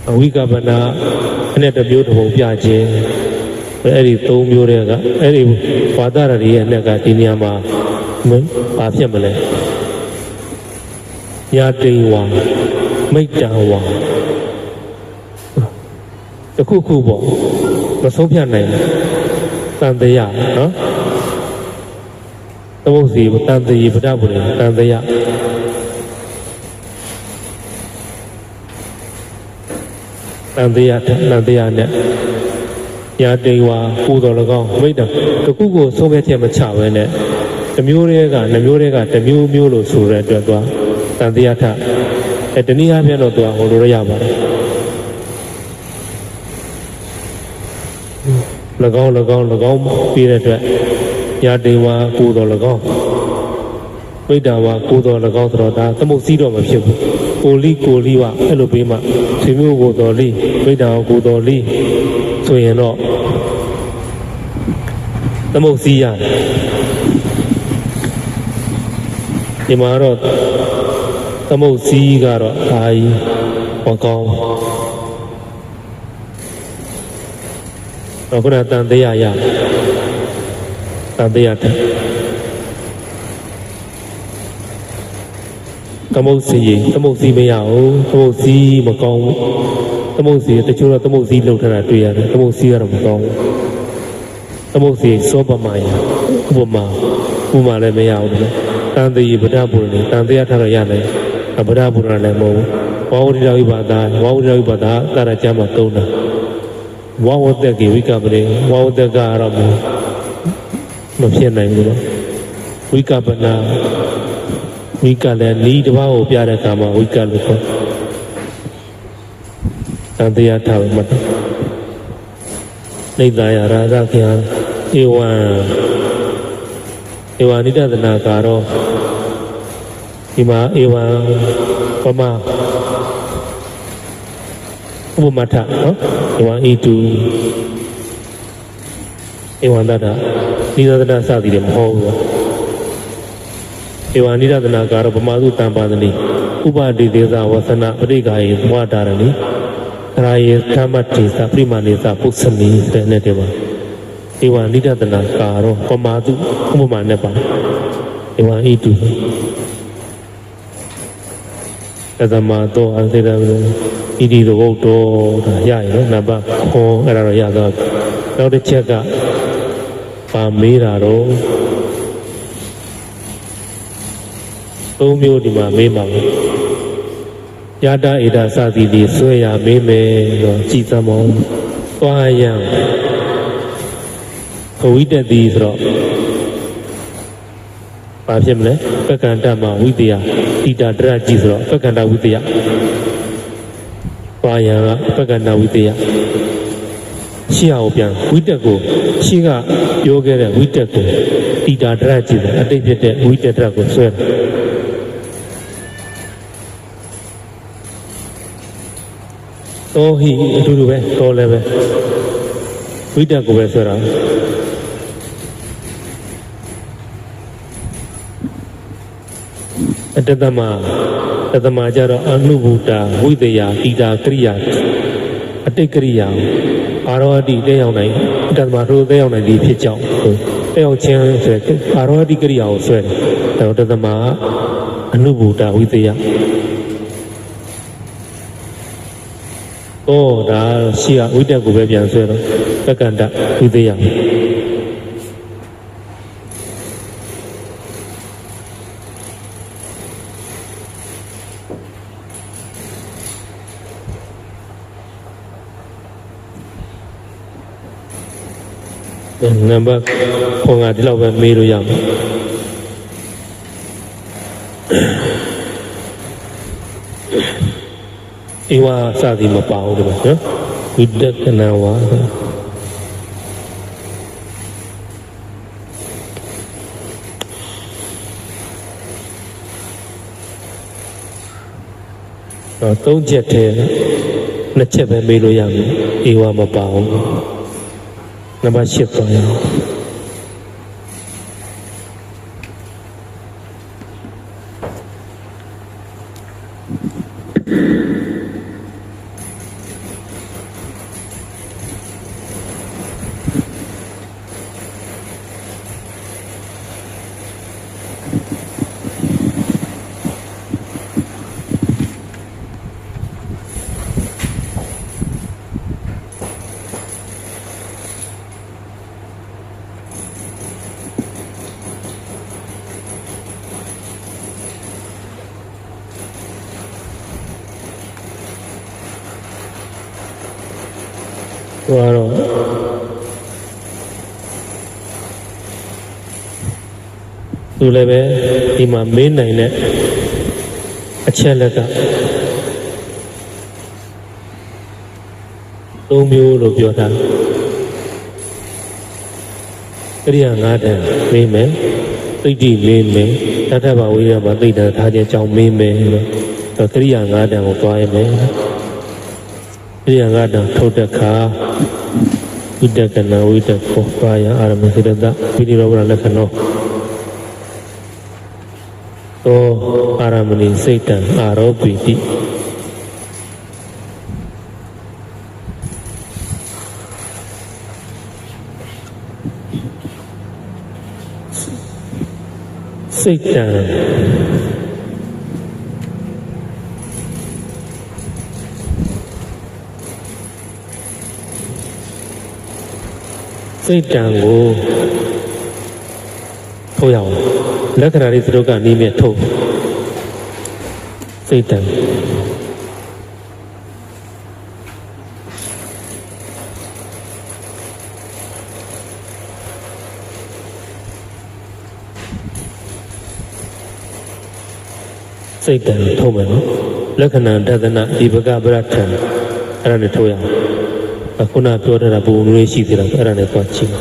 အဝိကပနာအနဲ့တစ်မျိုးတစ်ပုံပြခြင်းအဲ့ဒီ၃မျိုးတွေကအဲ့ဒီဝါဒရတွေရဲ့အနဲ့ကဒီနေရာမှာဘာဖြစ်မလဲယာတိဝါမိတ္တဝါတခုခုပေါ့မဆုံးဖြတ်နိုင်ဘူးတန်တရားနော်သမုတ်စီတန်တရေပဒပူရတန်တရားတန်တရားနဲ့ယာတိဝါပူတော်၎င်းမိတ္တတခုကိုဆုံးဖြတ်ချက်မချဘဲနဲ့တစ်မျိုးတည်းကတစ်မျိုးမျိုးလို့ဆိုတဲ့အတွက်သွားတန်တရားထတနည်းအားဖြင့်တော့သူကဟိုလိုရရပါတယ်၎င်းပြီးတဲ့အတွက်ယာတိဝါကိုတော်၎င်းမိတ္တဝါကိုတော်၎င်းဆိုတော့ဒါသမုတ်စည်းတော့မဖြစ်ဘူးကိုလီဝအဲ့လိုပြီးမှဆွေမျိုးကိုတော်လီမိတ္တဝါကိုတော်လီဆိုရင်တော့သမုတ်စည်းရတယ်ဒီမှာတော့သမုတ်စည်းကတော့အာကြီးမကောင်းတော့ခုနတန်တရားရတန်တရားတဲ့သမုတ်စီမရဘူးသမုတ်စီမကောင်းဘူးသမုတ်စီတချို့တော့သမုတ်စီလှုပ်ထတာတွေ့ရတယ်သမုတ်စီကတော့မကောင်းဘူးသမုတ်စီစောပမာယဥပမာလည်းမရဘူးလေတန်တရေပဒပူရဏီတန်တရားထားတော့ရတယ်ပဒပူရဏလည်းမဟုတ်ဘူးဝါဝတိရဝိပါဒတာရကြမှာသုံးတာဝါဝတ္တကေဝိကပ္ပနေဝါဝတ္တကတော့မဖြစ်နိုင်ဘူးနော်ဝိကပ္ပနာဝိကလည်းဤတစ်ပါးကိုပြတဲ့အခါမှာဝိကလို့ခေါ်တန်တရားထားမှတ်နိဒာယရာဇခေယဧဝံနိဒသနာကာရောဒီမှာဧဝံပမဥပမထနော်ဧဝံဤတုဧဝံတတနိဒသနာစသည်လည်းမဟုတ်ဘူးဧဝံနိဒသနာကာရောပမသုတံပါဒနိဥပတိဒေသဝသနာပရိကာယေဝါဒါရဏိရာယေသမတ္တိသပရိမာနေသပုစနိတဲ့နဲ့တည်းပါဧဝံနိဒသနာကာရောပမသုဥပမာနဲ့ပါဧဝံဤတုသမတောအသေတံဣတိသဘုတ်တော်ဒါရရနော်နံပါတ်ခေါ်အဲ့ဒါတော့ရတော့နောက်တစ်ချက်ကပါမေးတာတော့သုံးမျိုးဒီမှာမေးပါမယ်ယတာဧတာစသည်ဒီဆွဲရမေးမယ်တော့ကြည်သမောသွားရန်ခဝိတ္တိဆိုတော့ဘာဖြစ်မလဲပက္ကန္တမှာဝိတယဣတာတရကြီးဆိုတော့ပက္ကန္တဝိတယပါယံကပက္ကန္တဝိတယ ရှေ့အောင်ပြန်ဝိတက်ကိုရှေ့ကပြောခဲ့တဲ့ဝိတက်ကိုတီတာဒရကြည့်တယ်အတိတ်ဖြစ်တဲ့ဝိတက်ဒရကိုဆွဲတယ်တောဟိအတူတူပဲတောလည်းပဲဝိတက်ကိုပဲဆွဲတာအတ္တသမကြတော့အနုဘုဒ္ဓဝိတယတီတာကရိယာအတိတ်ကရိယာအာရောဟတိတဲ့ရောက်နိုင်အတ္တသမတို့တဲ့ရောက်နိုင်ဒီဖြစ်ကြောင်းတဲ့ရောက်ခြင်းဆိုတဲ့အာရောဟတိကရိယာကိုဆွဲတယ်ဒါတော့တသမအနုဘုဒ္ဓဝိတယဒါရှိကဝိတက်ကိုပဲပြန်ဆွဲတော့ပက္ကန္တဝိတယနံပါတ်ခေါင်းကဒီလောက်ပဲမေးလို့ရမှာဧဝစသည်မပါဘူးဒီမှာနော်ဝိတကနာဝါတော့သုံးချက်တည်းနှစ်ချက်ပဲမေးလို့ရမယ်ဧဝမပါဘူးနံပါတ်8သွားရအောင်တော့သူလည်းပဲဒီမှာမေးနိုင်တဲ့အချက်လက်က၃မျိုးလို့ပြောတာကရိယာ၅တန်မေးမယ်သိတိမေးမယ်တထဘဝိရမှာသိတာထားခြင်းကြောင့်မေးမယ်လို့ကရိယာ၅တန်ကိုသွားရမယ်ကရိယာ၅တန်ထုတ်တဲ့အခါဝိတကနာဝိတကောပါယအာရမစိတ္တပိဋိရောဂလက္ခဏောသောအာရမဏိစိတ်တံအာရောပိတိစိတ်တံစိတ်တံကိုထုတ်ရအောင်လက္ခဏာလေးသူတို့ကနေမြထုတ်စိတ်တံစိတ်တံထုတ်မယ်နော်လက္ခဏာတသနာဒီပကပရထံအဲ့ဒါနဲ့ထုတ်ရအောင်အခုနပြောထားတာပုံမျိုးရှိသေးတယ်အဲ့ဒါနဲ့သွားကြည့်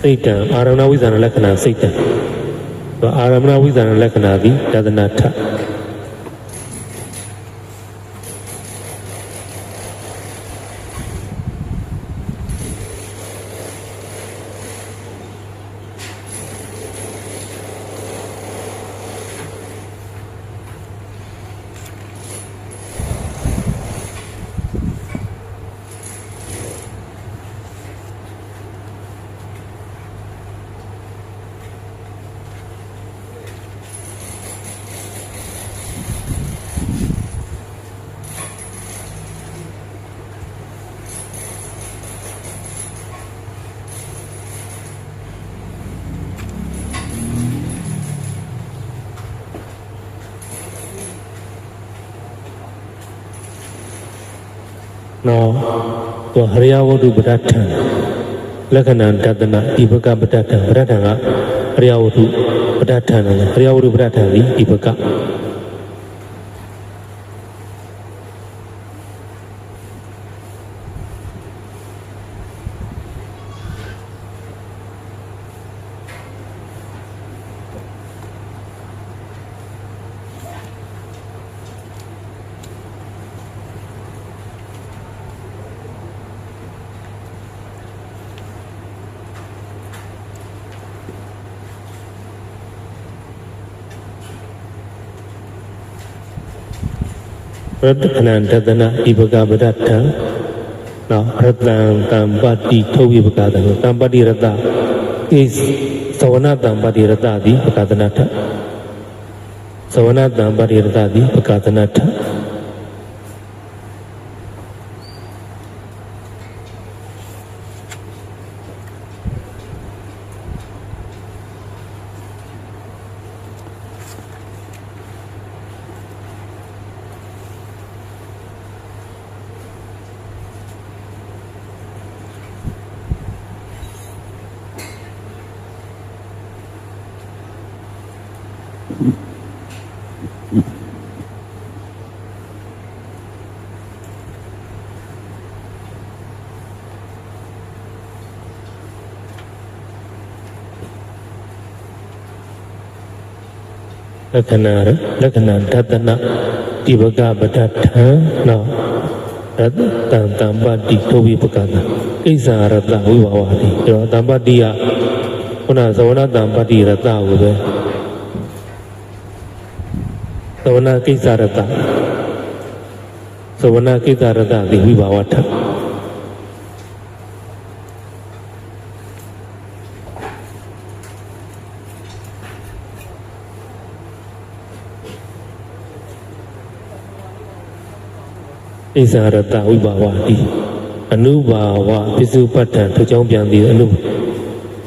စိတ်တံအာရမဏဝိဇ္ဇာလက္ခဏာစိတ်တံအာရမဏဝိဇ္ဇာလက္ခဏာဒီတသနာထနော်သူဟရိယဝတ္ထုပဋ္ဌာန်းလက္ခဏာတသနာဒီဘကပဋ္ဌာန်းပဋ္ဌာန်းကဟရိယဝတ္ထုပဋ္ဌာန်းဟရိယဝတ္ထုပဋ္ဌာန်းဒီဘက ရတခဏတတနာဒီပကပဒထံနော်ရတံတံပတိထုတ်ဝိပကတံတံပတိရတဣသဝနတံပတိရတတိပကတနာထသဝနတံပတိရတတိပကတနာထလက္ခဏာလက္ခဏာတတနာဒီပကပဒထံနော်ရတံတံပတိထုတ်ဝိပကတံကိစ္ဆာရတဝိဘာဝတိအဲ့တော့တံပတိကခုနသဝနတံပတိရတကိုပဲသဝနကိစ္ဆာရတသဝနကိစ္ဆာရတဒီဝိဘာဝထဣဇာရတဝိဘာဝတိအနုဘာဝပစ္စုပ္ပတ္ထံထိုကြောင့်ပြန်ပြီးအနု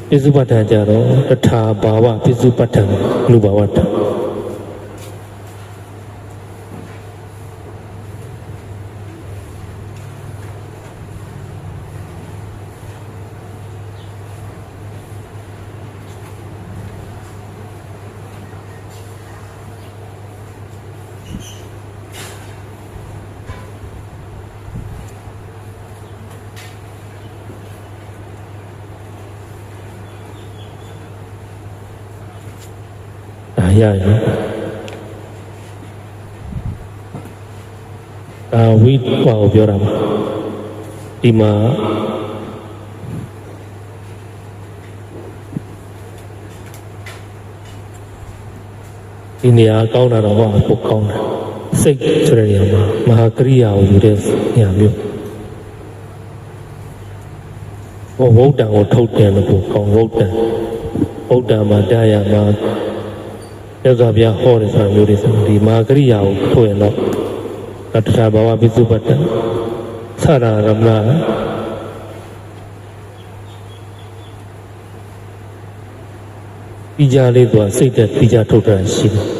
ပစ္စုပ္ပတ္ထံကြတော့တထာဘာဝပစ္စုပ္ပတ္ထံအနုဘာဝတ္ထရရင်ဝိပါကိုပြောတာပါဒီမှာဒီနေရာကောင်းတာတော့ဘာကိုကောင်းတာစိတ်ဆိုတဲ့နေရာမှာမဟာကရိယာကိုယူတဲ့နေရာမျိုးဝုဒ္ဒံကိုထုတ်တယ်လို့ကိုကောင်းဝုဒ္ဒံမှာတရားမှာရသော်ဗျာဟောတယ်ဆိုတာမျိုးတွေဆိုဒီမဟာကရိယာကိုထုတ်ရင်တော့တထာဘာဝပစ္စုပ္ပတ္တသရရမဏပြီးကြလေးသူကစိတ်သက်ပြီးကြထုတ်တာရှိတယ်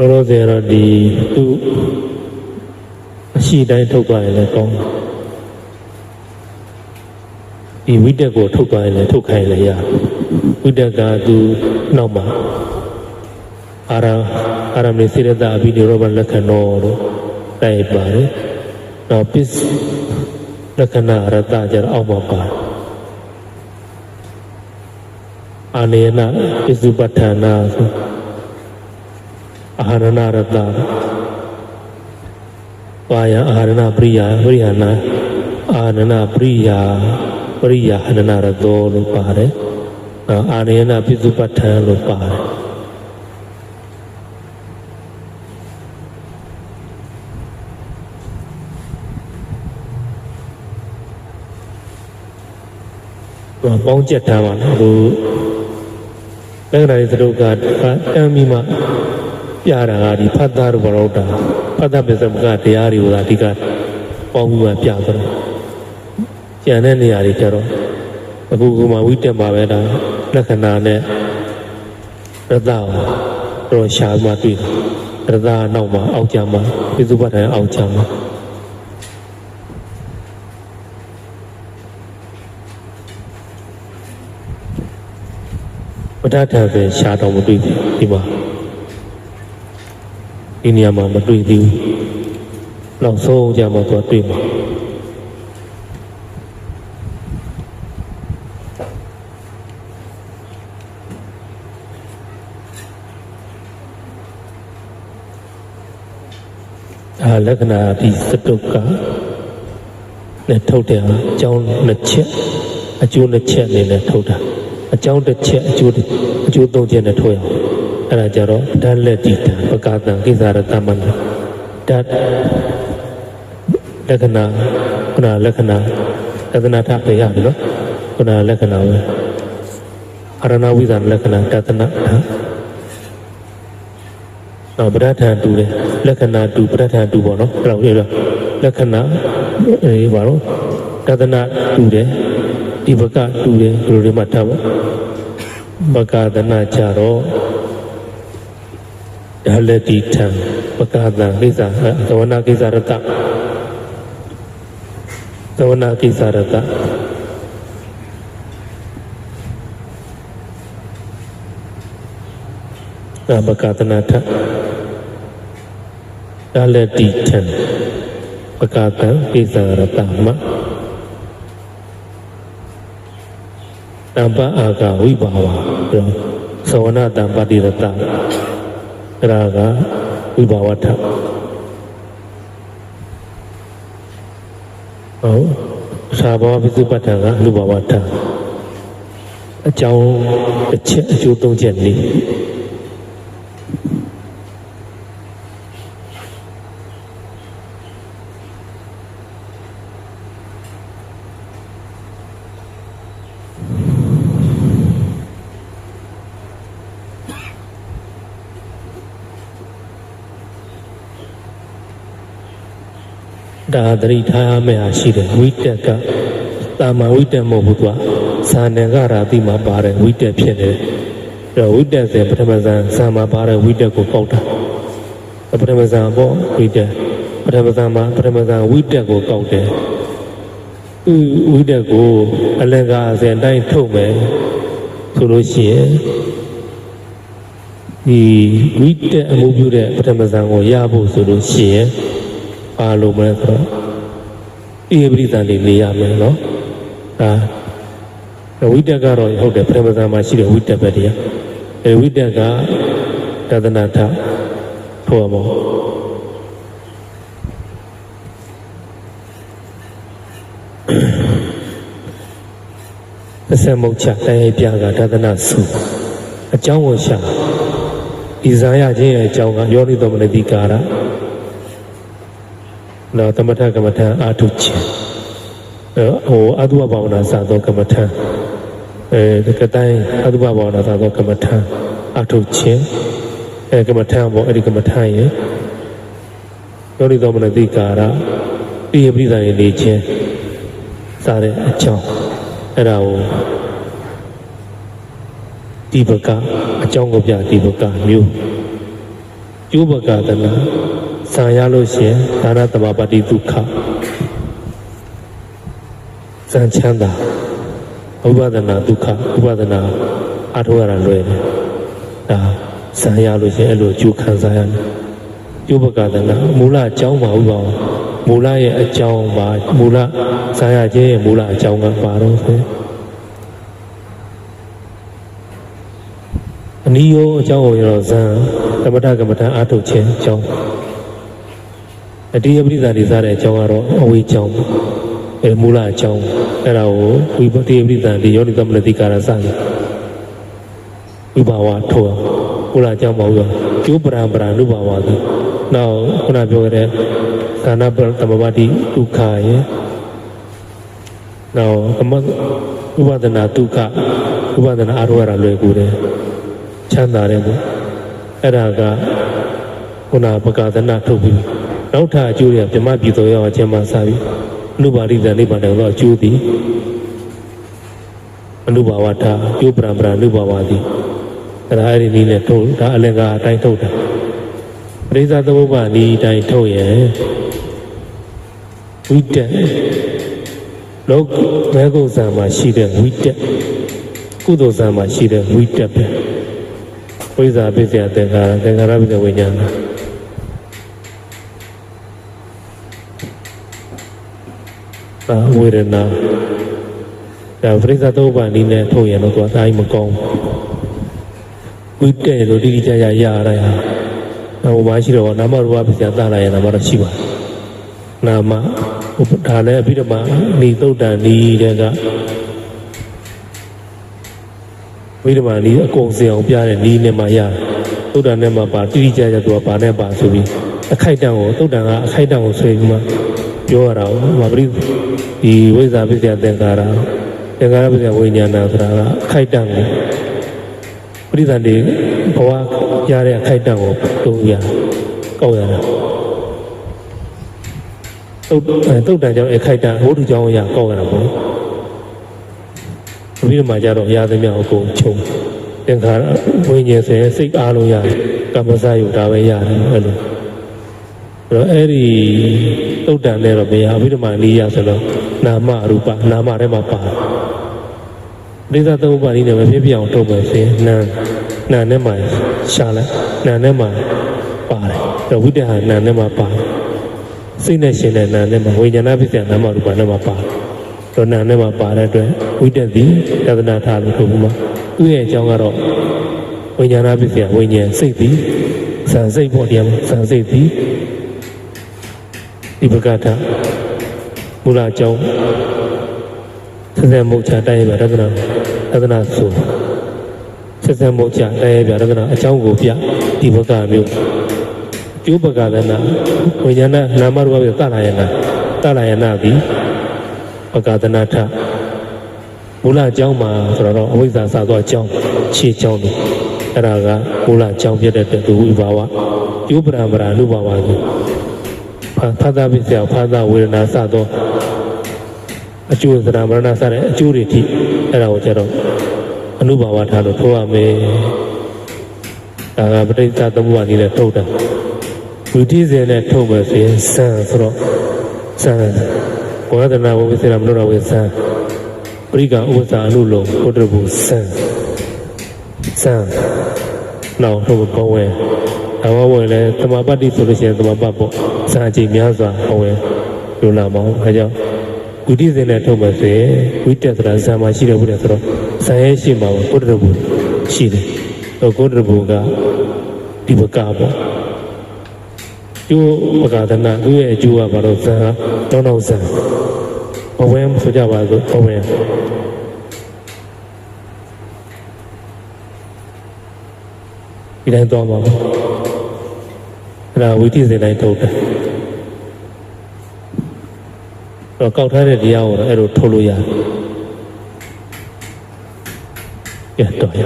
လောလောဆယ်တော့ဒီသူအရှိတိုင်းထုတ်သွားရင်လည်းကောင်းဒီဝိတက်ကိုထုတ်သွားရင်လည်းထုတ်ခိုင်းလည်းရဝိတက်ကသူနောက်မှာအာရမေစိရတအဘိနိရောဓလက္ခဏောလို့တိုက်ပါတယ်နောက်ပစ္စလက္ခဏာရတကြတော့အောက်မှာပါအာနေနပစ္စုပ္ပထာနာဆိုအာဟာရဏရတပါယအာဟာရဏပရိယာနာအာဟာရဏပရိယာဟရဏရတောလို့ပါတယ်အာနေနပစ္စုပ္ပထံလို့ပါတယ်ပေါင်းချက်ထားပါလားဟိုလက္ခဏာတွေသတို့ကတမ်းပြီးမှပြတာကဒီဖတ်တာတို့ဘာလို့တာဖတ်တာပစ္စမကတရားတွေကိုအဓိကပေါင်းပြီးမှပြသွားတယ်ကျန်တဲ့နေရာတွေကျတော့အခုကမှဝိတက်မှာပဲဒါလက္ခဏာနဲ့ရတ္တတော့ရှားမှတွေ့တယ်ရတ္တနောက်မှာအောက်ကျမှာပစ္စုပ္ပတ္ထံအောက်ကျမှာပဋ္ဌာန်းဆိုရှားတော့မတွေ့ဘူးဒီမှာဒီနေရာမှာမတွေ့သေးဘူး နောက်ဆုံးကြမှာတော့တွေ့မှာလက္ခဏာဒီစတုကနဲ့ထုတ်တယ်ဟာအကြောင်းနှစ်ချက်အကျိုးနှစ်ချက်အနေနဲ့ထုတ်တာအကြောင်းတစ်ချက်အကျိုးသုံးချက်နဲ့ထုတ်ရအောင်အဲ့ဒါကြတော့ဓာတ်လက်တိတံပကာတံကိစ္စရတမန္တဓာတ်လက္ခဏာခုနလက္ခဏာသဒ္ဒနာထပဲရပြီနော်ခုနလက္ခဏာပဲအရဏဝိဇ္ဇာလက္ခဏာတဒနာပဋ္ဌာန်တူတယ်လက္ခဏာတူပဋ္ဌာန်တူပေါ့နော်အဲ့တော့လက္ခဏာဘာလို့တဒနာတူတယ်ဒီဘကတူတယ်ဘယ်လိုတွေမှထားပေါ့ဘကဒနာကြတော့ဒါလည်းဒီထံဘကဒနာကိစ္စသဝနာကိစ္စရတသဝနာကိစ္စရတဘကဒနာထဒါလည်းဒီထံပကတံကိစ္စရတမတမ္ပအာဂဝိဘာဝပြောသဝနာတမ္ပတိရတအဲ့ဒါကဝိဘာဝထဟုတ်သာဘောပိစုပဋ္ဌာန်ကအနုဘာဝထအကြောင်းတစ်ချက်အကျိုးသုံးချက်နေဒါသတိထားရမယ့်ဟာရှိတယ်ဝိတက်ကတာမန်ဝိတက်မဟုတ်ဘူးသူကဇာနံကရာတိမှာပါတယ်ဝိတက်ဖြစ်နေတယ်အဲ့တော့ဝိတက်ဆိုပထမဇန်ဇာမှာပါတယ်ဝိတက်ကိုပေါက်တာပထမဇန်ပေါ့ဝိတက်ပထမဇန်မှာပထမဇန်ဝိတက်ကိုပေါက်တယ်ဝိတက်ကိုအလကားစဉ်တိုင်းထုတ်မယ်ဆိုလို့ရှိရင်ဒီဝိတက်အမှုပြုတဲ့ပထမဇန်ကိုရဖို့ဆိုလို့ရှိရင်ပါလို့မလဲဆိုတော့ဧပရိသန်လေးနေရမယ်နော်ဝိတက်ကတော့ဟုတ်တယ်ပထမဇန်မှာရှိတဲ့ဝိတက်ပဲတရားဝိတက်ကတဒနာထထို့အမောအစမုတ်ချတိုင်းပြကတဒနာစုအကြောင်းကိုရှာဒီဇာရခြင်းရဲ့အကြောင်းကယောနိသောမနတိကာရနော်သမထကမ္မထအာထုခြင်းအတုဝဘာဝနာစသောကမ္မထကတိုင်းအတုဝဘာဝနာစသောကမ္မထအာထုခြင်းကမ္မထပေါ့အဲ့ဒီကမ္မထရဲ့ယောနိသောမနတိကာရပိယပိသရဲ့နေခြင်းစတဲ့အကြောင်းအဲ့ဒါကိုဒီဘကအကြောင်းကိုပြဒီဘကမျိုးကျိုးဘကတနာဆံရလို့ရှိရင်ဒါနသမပတိဒုက္ခဇန်ချမ်းသာဥပဒနာဒုက္ခဥပဒနာအထောက်ရလွယ်တယ်ဒါဆံရလို့ရှိရင်အဲ့လိုကျိုးခံစားရတယ်ကျိုးဘကတနာမူလအကြောင်းပါဥပအောင်မူလရဲ့အကြောင်းပါမူလဆံရခြင်းရဲ့မူလအကြောင်းကပါတော့ဆိုအနိယောအကြောင်းကိုရတော့ဇန်သမထကမ္မထအာထုတ်ခြင်းအကြောင်းအတိယပရိသတ်တွေစားတဲ့အကြောင်းကတော့အဝေးအကြောင်းမူလအကြောင်းအဲ့ဒါကိုဝိပတိယပရိသတ်တွေယောနိသမနတိကာရစတယ်ဝိဘာဝထောမူလအကြောင်းမဟုတ်ဘူးကျိုးပရံပရံလူဘာဝဆိုနောက်ခုနပြောခဲ့တဲ့သာနာသမပတိဒုက္ခရဲ့နောက်ဥပဒနာဒုက္ခဥပဒနာအရောရလွယ်ကူတယ်ချမ်းသာတယ်ပေါ့အဲ့ဒါကခုနပကာဒနာထုတ်ပြီးနောက်ထပ်အကျိုးရပြမပြည်တော်ရောက်အချင်းမှစပြီးအနုပါရိသနိဗ္ဗာန်တော့အကျိုးသည်အနုဘာဝထကျိုးပရံပရံအနုဘာဝသည်အဲ့ဒီနည်းနဲ့ထုတ်ဒါအလင်္ကာအတိုင်းထုတ်တာပရိစ္ဆသမုပ္ပါဒီအတိုင်းထုတ်ရင်ဝိတက်လောကမဲကုဇံမှာရှိတဲ့ဝိတက်ကုသိုလ်ဇံမှာရှိတဲ့ဝိတက်ပဲဝိဇ္ဇာပိစ္ဆယသင်္ခါရပိစ္ဆဝိညာဏ ဝေဒနာဒါပရိစ္ဆသုပ္ပန်ဒီနဲ့ထုတ်ရင်တော့သူအတိုင်းမကောင်းဝိတက်လို့တိတိကျကျရရတာဟိုမရှိတော့နာမရူပပစ္စယသလာရနာမတော့ရှိပါနာမဒါလည်းအဘိဓမ္မာဤသုတ်တန်ဤတဲ့ကဝိဓမ္မာဤအကုန်စင်အောင်ပြတဲ့ဤနဲ့မှရသုတ်တန်နဲ့မှပါတိတိကျကျသူကပါနဲ့ပါဆိုပြီးအခိုက်တန့်ကိုသုတ်တန်ကအခိုက်တန့်ကိုဆွေးပြီးမှပြောရတာဟောပရိဒီဝိဇ္ဇာပစ္စယသင်္ကာရသင်္ကာရပစ္စယဝိညာဏဆိုတာကအခိုက်တန့်ကိုပရိသတ်တွေဘဝရတဲ့အခိုက်တန့်ကိုတုံးရကောက်ရတာတုတ်တန်ကြောင့်အခိုက်တန့်ဝိတုကြောင့်ရကောက်ရတာပေါ့ပြီးတော့မှကြတော့ရသမျှအကုန်ချုံသင်္ခါရဝိညာဉ်ဆိုရင်စိတ်အားလုံးရတယ်ကမ္မစယုဒါပဲရတယ်အဲ့လိုအဲ့ဒီတုတ်တန်နဲ့တော့မရအဘိဓမ္မာလေးရဆိုတော့နာမရူပနာမထဲမှာပါတယ်ပရိသတ်သုပ္ပန်ဒီနဲ့မဖြစ်ပြအောင်ထုတ်မယ်ဆိုရင်နာနဲ့မှရှာလိုက်နာနဲ့မှပါတယ်တော့ဝိတ္တဟာနာနဲ့မှပါတယ်စိတ်နဲ့ရှင်တဲ့နာနဲ့မှဝိညာဏပစ္စယနာမရူပနဲ့မှပါတယ်တော့နာနဲ့မှပါတဲ့အတွက်ဝိတ္တသည်သဒ္ဒနာထားလို့ထုတ်ဘူးမှာသူ့ရဲ့အကြောင်းကတော့ဝိညာဏပစ္စယဝိညာဉ်စိတ်သည်ဇန်စိတ်ပေါ့တရားဇန်စိတ်သည်ဒီပကထမူလအကြောင်းဆက်ဆက်မုတ်ချတိုင်းရပြရတနာဆိုဆက်ဆက်မုတ်ချတိုင်းရပြရတနာအကြောင်းကိုပြဒီပကမျိုးကျိုးပကလည်းနာဝိညာဏနာမရူပပြတလာယနာသည်ပကသနာထမူလအကြောင်းမှာဆိုတော့အဝိဇ္ဇာစသောအကြောင်းခြေအကြောင်းတွေအဲ့ဒါကမူလအကြောင်းဖြစ်တဲ့တူဝိဘာဝကျိုးပရံပရာနုဘာဝကိုဖာသာပစ္စယဖာသာဝေဒနာစသောအကျိုးသရမရဏစတဲ့အကျိုးတွေထိအဲ့ဒါကိုကျတော့အနုဘာဝထားလို့ထိုးရမယ်ဒါကပဋိစ္စသမုပ္ပါဒ်နဲ့ထုတ်တာဝိတိစေနဲ့ထုတ်မယ်ဆိုရင်စံဆိုတော့စံဝေဒနာဝိသေရမနောဝေစံပရိကဥပ္ပစာအနုလုံးဘုဒ္ဓဘုစံနောက်ထုတ်ပေါ်ဝဲအဝဝဲလဲသမာပတ္တိဆိုလို့ရှိရင်သမာပတ်ပေါ့စာအချိန်များစွာဟောဝဲလိုလာမောင်းအဲကြောင့်ဝိတိစေနဲ့ထုတ်မယ်ဆိုရင်ဝိတက်ဆိုတာဇာမရှိတဲ့ဘုရားဆိုတော့ဇာရဲ့ရှိမှာဘုဒ္ဓဘုရှိတယ်တော့ဘုဒ္ဓဘုကဒီဘကပေါ့ကျိုးပကဒနာသူ့ရဲ့အကျိုးကဘာလို့ဇာတော့ဇာဘဝဲဆိုကြပါစို့ဘဝဲဒီတိုင်းတော့ပါအဲ့ဒါဝိတိစေတိုင်းထုတ်တယ်တော့ကောက်ထားတဲ့တရားကိုတော့အဲ့လိုထုတ်လို့ရတယ်။ကဲတော့ရ